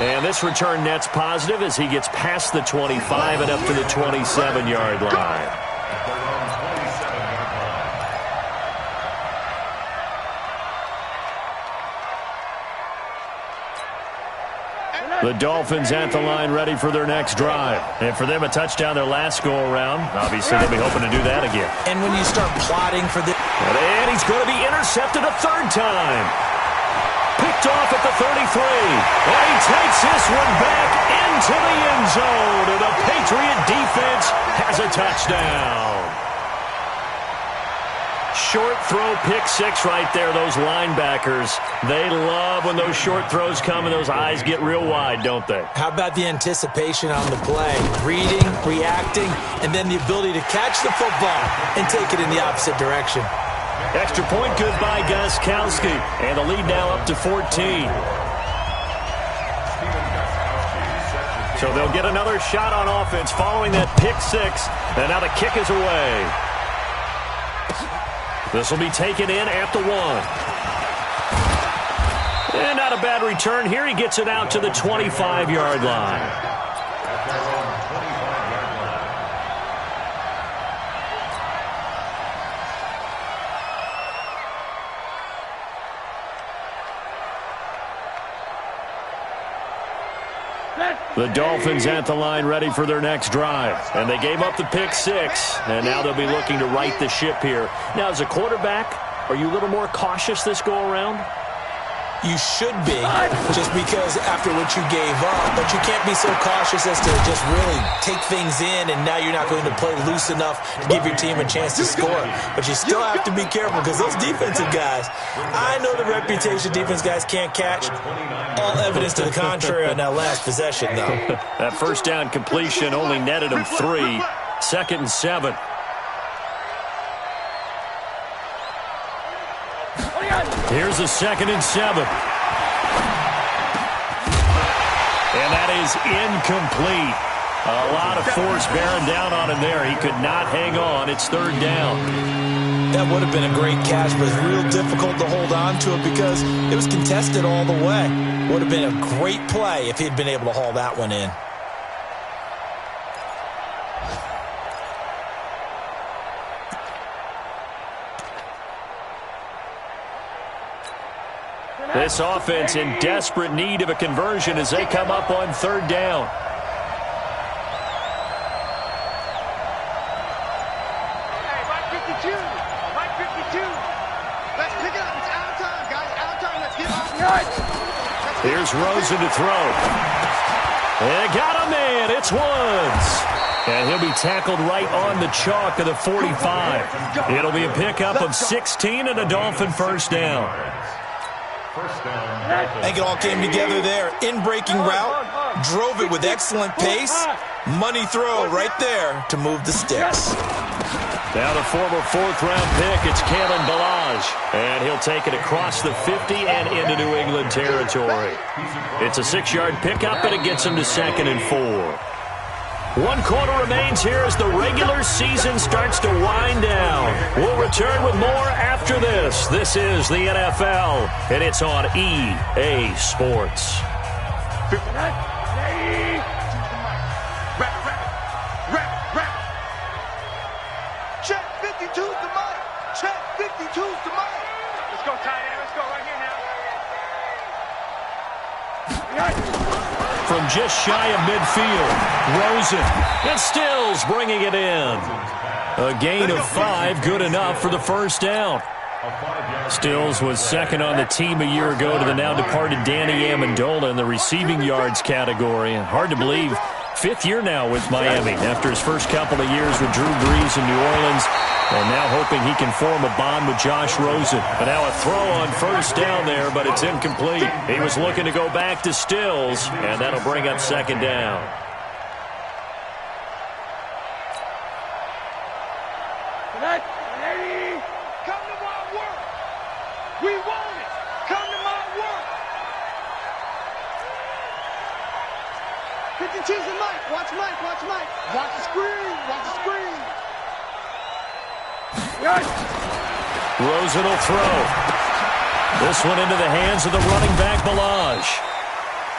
And this return net's positive as he gets past the 25 and up to the 27-yard line. The Dolphins at the line ready for their next drive. And for them, a touchdown their last go-around. Obviously, they'll be hoping to do that again. And when you start plotting for this... And he's going to be intercepted a 3rd time. Picked picked off at the 33. And he takes this one back into the end zone. And the Patriot defense has a touchdown. Short throw, pick six right there, those linebackers. They love when those short throws come and those eyes get real wide, don't they? How about the anticipation on the play? Reading, reacting, and then the ability to catch the football and take it in the opposite direction. Extra point good by Gostkowski. And the lead now up to 14. So they'll get another shot on offense following that pick six. And now the kick is away. This will be taken in at the 1. And not a bad return here. He gets it out to the 25-yard line. The Dolphins at the line ready for their next drive. And they gave up the pick six. And now they'll be looking to right the ship here. Now, as a quarterback, are you a little more cautious this go-around? You should be, just because after what you gave up. But you can't be so cautious as to just really take things in, and now you're not going to play loose enough to give your team a chance to score. But you still have to be careful, because those defensive guys, I know the reputation defense guys can't catch. All evidence to the contrary on that last possession, though. That first down completion only netted him 3. 2nd and 7. Here's a 2nd and 7. And that is incomplete. A lot of force bearing down on him there. He could not hang on. It's 3rd down. That would have been a great catch, but it's real difficult to hold on to it because it was contested all the way. Would have been a great play if he'd been able to haul that one in. This offense in desperate need of a conversion as they come up on 3rd down. Hey, Mike 52. Mike 52. Let's pick it up. It's out of time, guys. Out of time. Let's get off. Here's Rosen to throw. They got a man. It's Woods. And he'll be tackled right on the chalk of the 45. It'll be a pickup of 16 and a Dolphin first down. I think it all came together there. In-breaking route, drove it with excellent pace. Money throw right there to move the sticks. Now the former 4th-round pick, it's Kalen Ballage. And he'll take it across the 50 and into New England territory. It's a 6-yard pickup, and it gets him to 2nd and 4. 1 quarter remains here as the regular season starts to wind down. We'll return with more after this. This is the NFL, and it's on EA Sports. Check 52's the mic. Check 52's the mic. Let's go, tight end. Let's go right here now. From just shy of midfield, Rosen and Stills bringing it in. A gain of 5, good enough for the first down. Stills was 2nd on the team a year ago to the now-departed Danny Amendola in the receiving yards category. And hard to believe, 5th year now with Miami after his first couple of years with Drew Brees in New Orleans. And now hoping he can form a bond with Josh Rosen. And now a throw on first down there, but it's incomplete. He was looking to go back to Stills, and that'll bring up 2nd down. Come to my work. We want it. Come to my work. 52's the mic. Watch Mike. Watch Mike. Watch the screen. Watch the screen. Rosen will throw. This one into the hands of the running back, Ballage.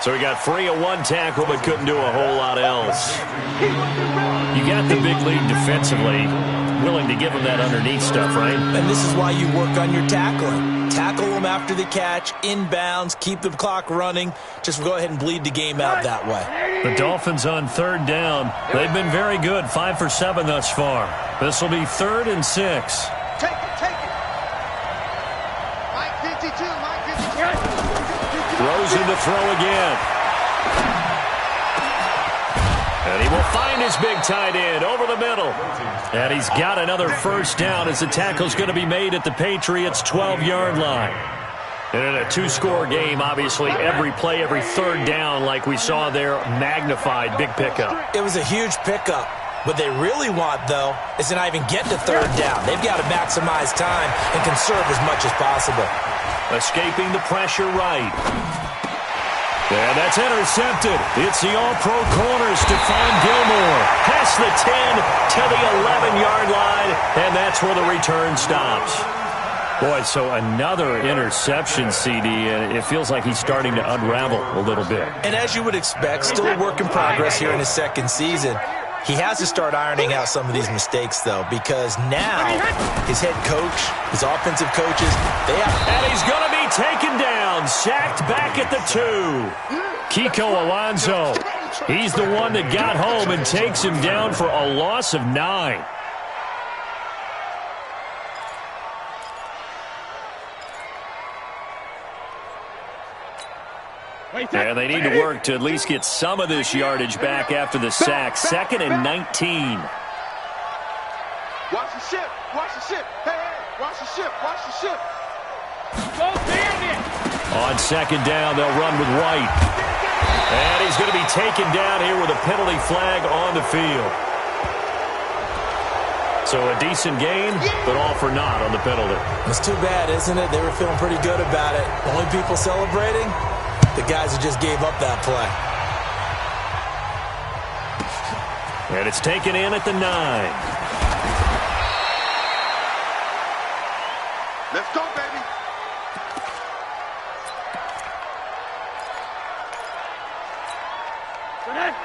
So he got free of 1 tackle but couldn't do a whole lot else. You got the big lead defensively, willing to give him that underneath stuff, right? And this is why you work on your tackling. Tackle them after the catch, inbounds, keep the clock running. Just go ahead and bleed the game out that way. The Dolphins on 3rd down. They've been very good, 5 for 7 thus far. This will be 3rd and 6. Take it. Take it. Mike 52. Mike 52. Throws in to throw again. And he will find his big tight end over the middle. And he's got another first down as the tackle's going to be made at the Patriots' 12-yard line. And in a two-score game, obviously, every play, every third down, like we saw there, magnified. Big pickup. It was a huge pickup. What they really want, though, is to not even get to third down. They've got to maximize time and conserve as much as possible. Escaping the pressure right. And that's intercepted. It's the all-pro corner, Stephon Gilmore. Past the 10 to the 11-yard line, and that's where the return stops. Boy, so another interception, CD, and it feels like he's starting to unravel a little bit. And as you would expect, still a work in progress here in his second season. He has to start ironing out some of these mistakes, though, because now his head coach, his offensive coaches, they have... And he's going to be taken down, sacked back at the 2. Kiko Alonso, he's the one that got home and takes him down for a loss of 9. And they need to work to at least get some of this yardage back after the sack. 2nd and 19. Watch the ship. Watch the ship. Hey, hey, watch the ship. Watch the ship. Go damn it. On 2nd down, they'll run with White. And he's going to be taken down here with a penalty flag on the field. So a decent gain, but all for naught on the penalty. It's too bad, isn't it? They were feeling pretty good about it. Only people celebrating? The guys who just gave up that play. And it's taken in at the 9. Let's go, baby.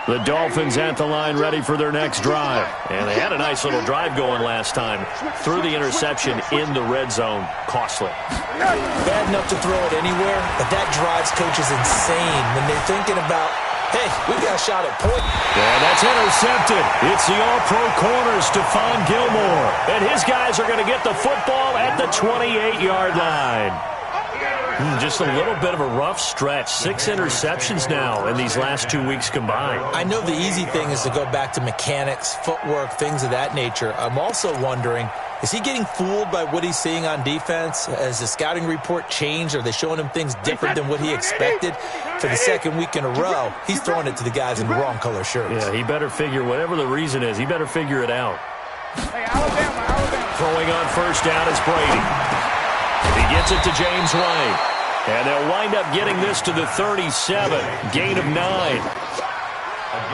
The Dolphins at the line ready for their next drive. And they had a nice little drive going last time. Threw the interception in the red zone. Costly. Bad enough to throw it anywhere, but that drives coaches insane when they're thinking about, hey, we got a shot at point. And that's intercepted. It's the all-pro corner, Stephon Gilmore. And his guys are going to get the football at the 28-yard line. Just a little bit of a rough stretch. 6 interceptions now in these last 2 weeks combined. I know the easy thing is to go back to mechanics, footwork, things of that nature. I'm also wondering, is he getting fooled by what he's seeing on defense? Has the scouting report changed? Are they showing him things different than what he expected? For the second week in a row, he's throwing it to the guys in the wrong color shirts. Yeah, he better figure, whatever the reason is, he better figure it out. Hey, Alabama. Throwing on first down is Brady. He gets it to James White. And they'll wind up getting this to the 37. Gain of 9.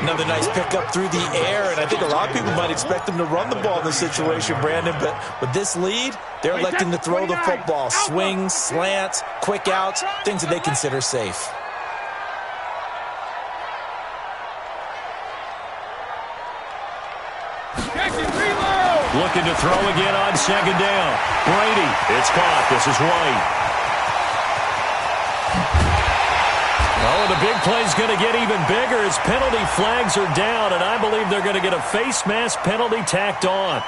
Another nice pickup through the air, and I think a lot of people might expect them to run the ball in this situation, Brandon, but with this lead, they're electing to throw the football. Swings, slants, quick outs, things that they consider safe. Looking to throw again on 2nd down. Brady, it's caught. This is White. Oh, the big play's going to get even bigger as penalty flags are down, and I believe they're going to get a face mask penalty tacked on.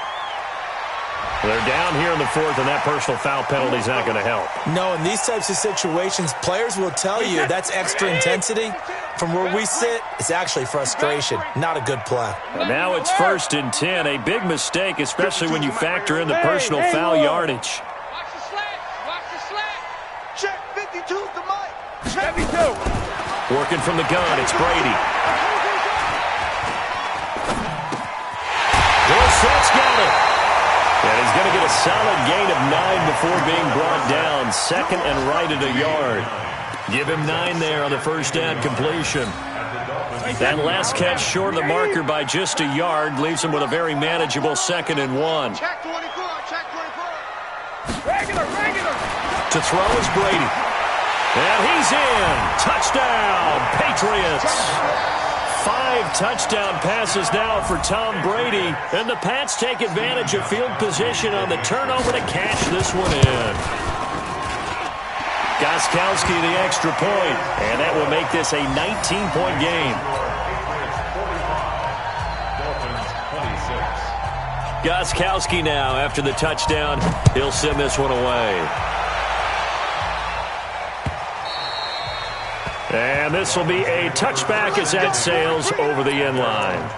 They're down here in the 4th, and that personal foul penalty is not going to help. No, in these types of situations, players will tell you that's extra intensity. From where we sit, it's actually frustration, not a good play. And now it's 1st and 10, a big mistake, especially when you factor in the personal foul yardage. Watch the slant. Watch the slant. Check 52's the mic. Check 72. Working from the gun, it's Brady. Dorsett's got it. And he's going to get a solid gain of 9 before being brought down. 2nd and right at a yard. Give him 9 there on the first down completion. That last catch short of the marker by just a yard leaves him with a very manageable 2nd and 1. Check 24. Check 24. Regular. To throw is Brady. And he's in. Touchdown, Patriots. 5 touchdown passes now for Tom Brady. And the Pats take advantage of field position on the turnover to cash this one in. Gostkowski the extra point. And that will make this a 19-point game. Gostkowski now after the touchdown. He'll send this one away. And this will be a touchback as that sails over the end line.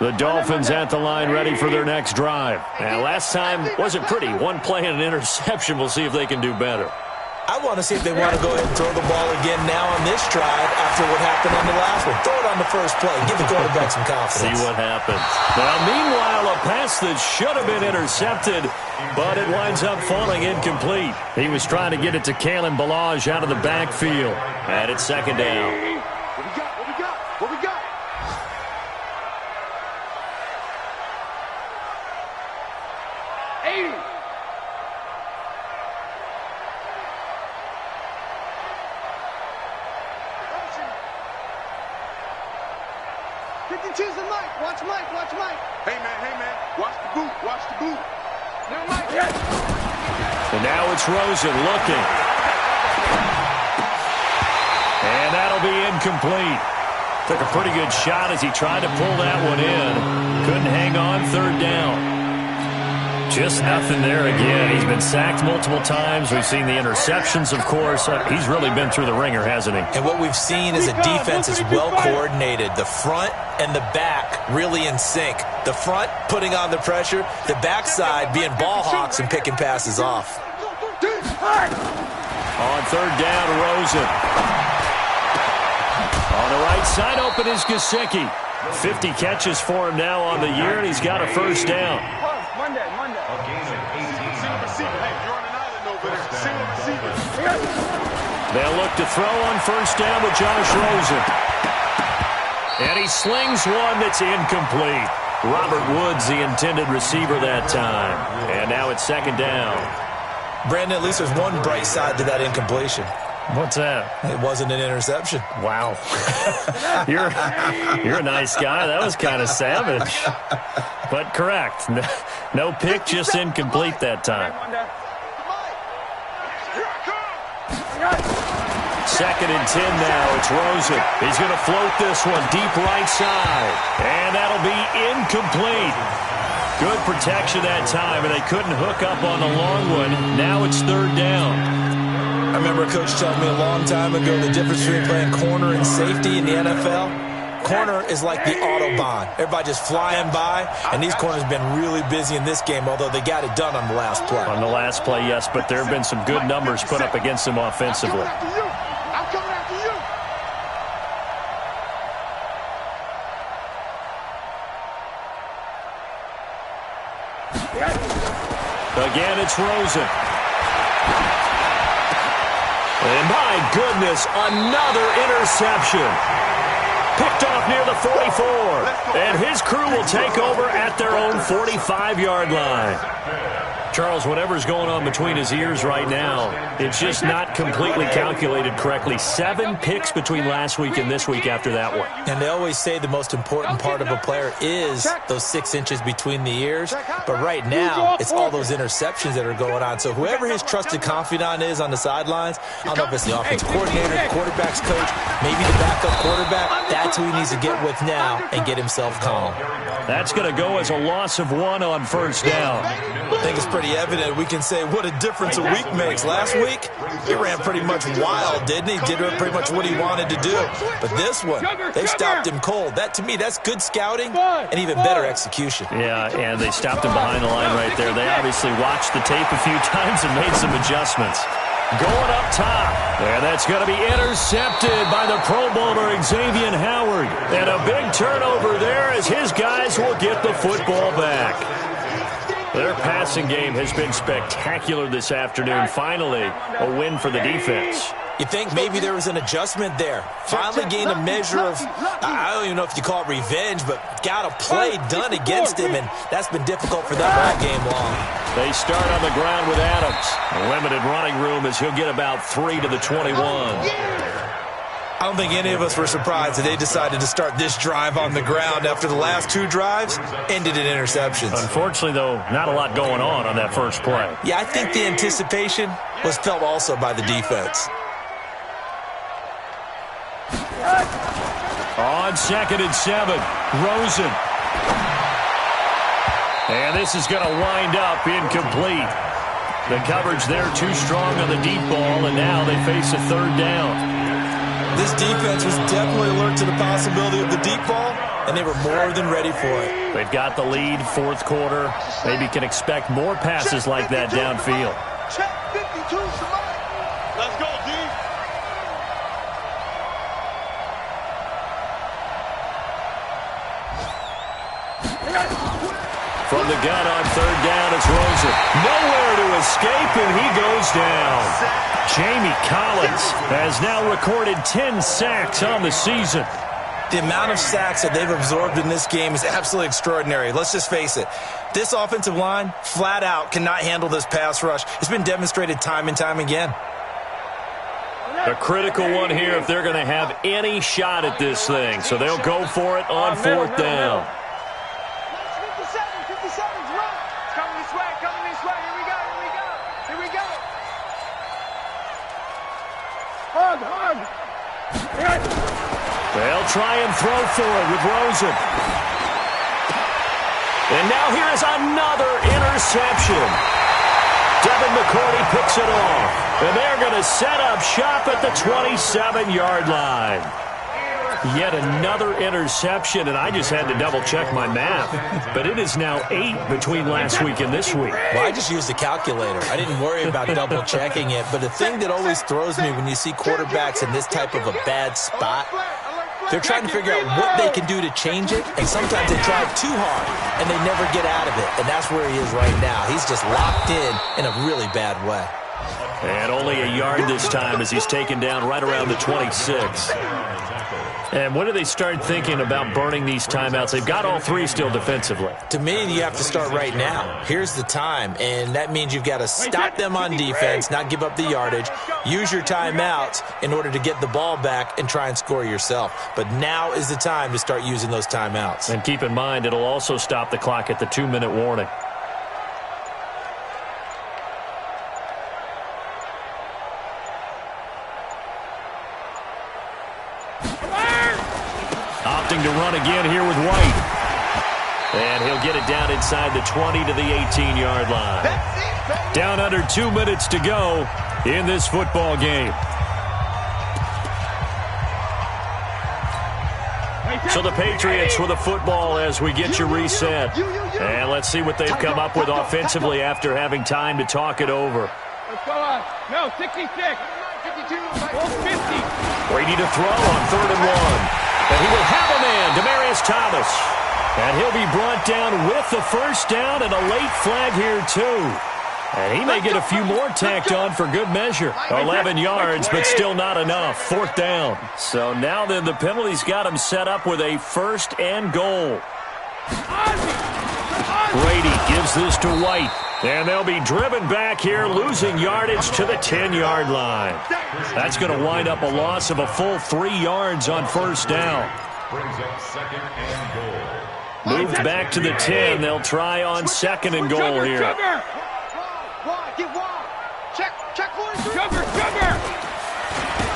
The Dolphins at the line ready for their next drive. And last time wasn't pretty. One play and an interception. We'll see if they can do better. I want to see if they want to go ahead and throw the ball again now on this drive after what happened on the last one. Throw it on the first play. Give the quarterback some confidence. See what happens. Now, meanwhile, a pass that should have been intercepted, but it winds up falling incomplete. He was trying to get it to Kalen Ballage out of the backfield. And it's second down. What we got? What we got? What we got? Watch Mike, watch Mike. Hey, man, watch the boot, watch the boot. No, Mike, yes. And now it's Rosen looking. And that'll be incomplete. Took a pretty good shot as he tried to pull that one in. Couldn't hang on, third down. Just nothing there again. He's been sacked multiple times. We've seen the interceptions, of course. He's really been through the ringer, hasn't he? And what we've seen is a defense is well coordinated. The front and the back really in sync. The front putting on the pressure. The backside being ball hawks and picking passes off. On third down, Rosen. On the right side, open is Gesicki. 50 catches for him now on the year, and he's got a first down. Monday. Single receiver. Hey, you're on an island over there. Single receiver. They'll look to throw on first down with Josh Rosen. And he slings one that's incomplete. Robert Woods, the intended receiver that time. And now it's second down. Brandon, at least there's one bright side to that incompletion. What's that? It wasn't an interception. Wow. You're a nice guy. That was kind of savage. But correct. No pick, just incomplete that time. Second and 10 now. It's Rosen. He's going to float this one deep right side. And that'll be incomplete. Good protection that time, and they couldn't hook up on the long one. Now it's third down. I remember a coach telling me a long time ago the difference between playing corner and safety in the NFL. Corner is like the Autobahn. Everybody just flying by, and these corners have been really busy in this game, although they got it done on the last play. On the last play, yes, but there have been some good numbers put up against them offensively. I'm coming after you. Again, it's Rosen. And my goodness, another interception. Picked off near the 44. And his crew will take over at their own 45-yard line. Charles, whatever's going on between his ears right now, it's just not completely calculated correctly. 7 picks between last week and this week after that one. And they always say the most important part of a player is those 6 inches between the ears. But right now, it's all those interceptions that are going on. So whoever his trusted confidant is on the sidelines, I don't know if it's the offensive coordinator, the quarterback's coach, maybe the backup quarterback, that's who he needs to get with now and get himself calm. That's going to go as a loss of 1 on first down. I think it's pretty evident. We can say what a difference a week makes. Last week, he ran pretty much wild, didn't he? Did pretty much what he wanted to do. But this one, they stopped him cold. That, to me, that's good scouting and even better execution. Yeah, and they stopped him behind the line right there. They obviously watched the tape a few times and made some adjustments. Going up top. And that's going to be intercepted by the Pro Bowler Xavier Howard. And a big turnover there as his guys will get the football back. Their passing game has been spectacular this afternoon. Finally, a win for the defense. You think maybe there was an adjustment there. Finally gained a measure of, I don't even know if you call it revenge, but got a play done against him, and that's been difficult for them all game long. They start on the ground with Adams. Limited running room as he'll get about 3 to the 21. I don't think any of us were surprised that they decided to start this drive on the ground after the last 2 drives ended in interceptions. Unfortunately, though, not a lot going on that first play. Yeah, I think the anticipation was felt also by the defense. On 2nd and 7, Rosen. And this is going to wind up incomplete. The coverage there too strong on the deep ball, and now they face a 3rd down. This defense was definitely alert to the possibility of the deep ball, and they were more than ready for it. They've got the lead, 4th quarter. Maybe can expect more passes like that downfield. Check 52, somebody. Let's go, D. From the gun on 3rd down, it's Rosen. Nowhere to escape, and he goes down. Jamie Collins has now recorded 10 sacks on the season. The amount of sacks that they've absorbed in this game is absolutely extraordinary. Let's just face it. This offensive line, flat out, cannot handle this pass rush. It's been demonstrated time and time again. A critical one here if they're going to have any shot at this thing. So they'll go for it on 4th down. They'll try and throw for it with Rosen. And now here is another interception. Devin McCourty picks it off. And they're going to set up shop at the 27-yard line. Yet another interception, and I just had to double-check my math. But it is now 8 between last week and this week. Well, I just used a calculator. I didn't worry about double-checking it. But the thing that always throws me when you see quarterbacks in this type of a bad spot, they're trying to figure out what they can do to change it, and sometimes they try too hard, and they never get out of it. And that's where he is right now. He's just locked in a really bad way. And only a yard this time as he's taken down right around the 26. And when do they start thinking about burning these timeouts? They've got all 3 still defensively. To me, you have to start right now. Here's the time, and that means you've got to stop them on defense, not give up the yardage, use your timeouts in order to get the ball back and try and score yourself. But now is the time to start using those timeouts. And keep in mind, it'll also stop the clock at the 2-minute warning. Opting to run again here with White. And he'll get it down inside the 20 to the 18-yard line. Down under 2 minutes to go in this football game. So the Patriots with the football as we get you reset. And let's see what they've come up with offensively after having time to talk it over. Let's go on. No, 66. 52. 50. Brady to throw on 3rd and 1. And he will have a man, Demaryius Thomas. And he'll be brought down with the 1st down and a late flag here, too. And he may get a few more tacked on for good measure. 11 yards, but still not enough. 4th down. So now then the penalty's got him set up with a 1st and goal. Brady gives this to White. And they'll be driven back here, losing yardage to the 10-yard line. That's going to wind up a loss of a full 3 yards on 1st down. Brings up 2nd and goal. Moved back to the 10. They'll try on 2nd and goal here.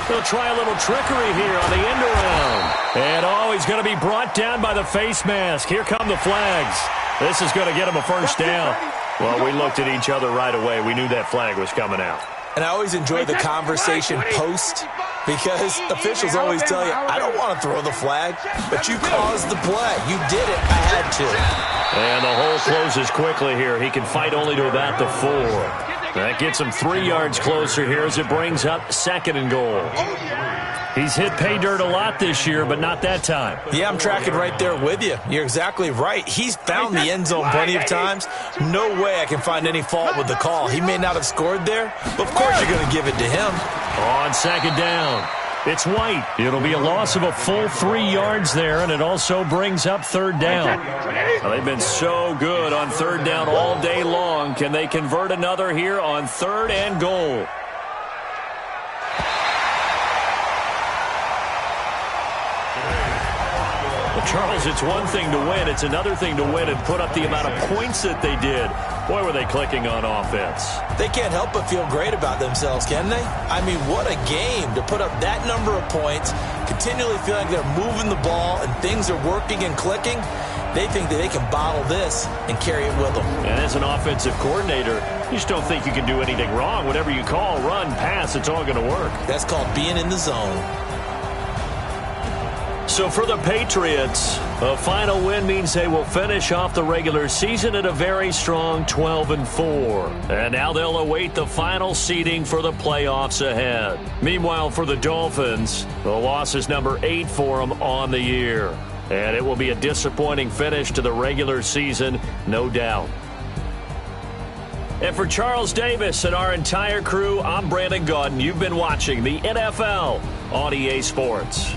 They'll try a little trickery here on the end around. And he's going to be brought down by the face mask. Here come the flags. This is going to get him a 1st down. Well, we looked at each other right away. We knew that flag was coming out. And I always enjoy the conversation post because officials always tell you, I don't want to throw the flag, but you caused the play. You did it. I had to. And the hole closes quickly here. He can fight only to about the 4. That gets him 3 yards closer here as it brings up 2nd and goal. He's hit pay dirt a lot this year, but not that time. Yeah, I'm tracking right there with you. You're exactly right. He's found the end zone plenty of times. No way I can find any fault with the call. He may not have scored there, but of course you're going to give it to him. On 2nd down, it's White. It'll be a loss of a full 3 yards there, and it also brings up 3rd down. Well, they've been so good on 3rd down all day long. Can they convert another here on 3rd and goal? Charles, it's one thing to win. It's another thing to win and put up the amount of points that they did. Boy, were they clicking on offense. They can't help but feel great about themselves, can they? I mean, what a game to put up that number of points, continually feeling like they're moving the ball and things are working and clicking. They think that they can bottle this and carry it with them. And as an offensive coordinator, you just don't think you can do anything wrong. Whatever you call, run, pass, it's all going to work. That's called being in the zone. So for the Patriots, a final win means they will finish off the regular season at a very strong 12-4. And now they'll await the final seeding for the playoffs ahead. Meanwhile, for the Dolphins, the loss is number 8 for them on the year. And it will be a disappointing finish to the regular season, no doubt. And for Charles Davis and our entire crew, I'm Brandon Gaudin. You've been watching the NFL on EA Sports.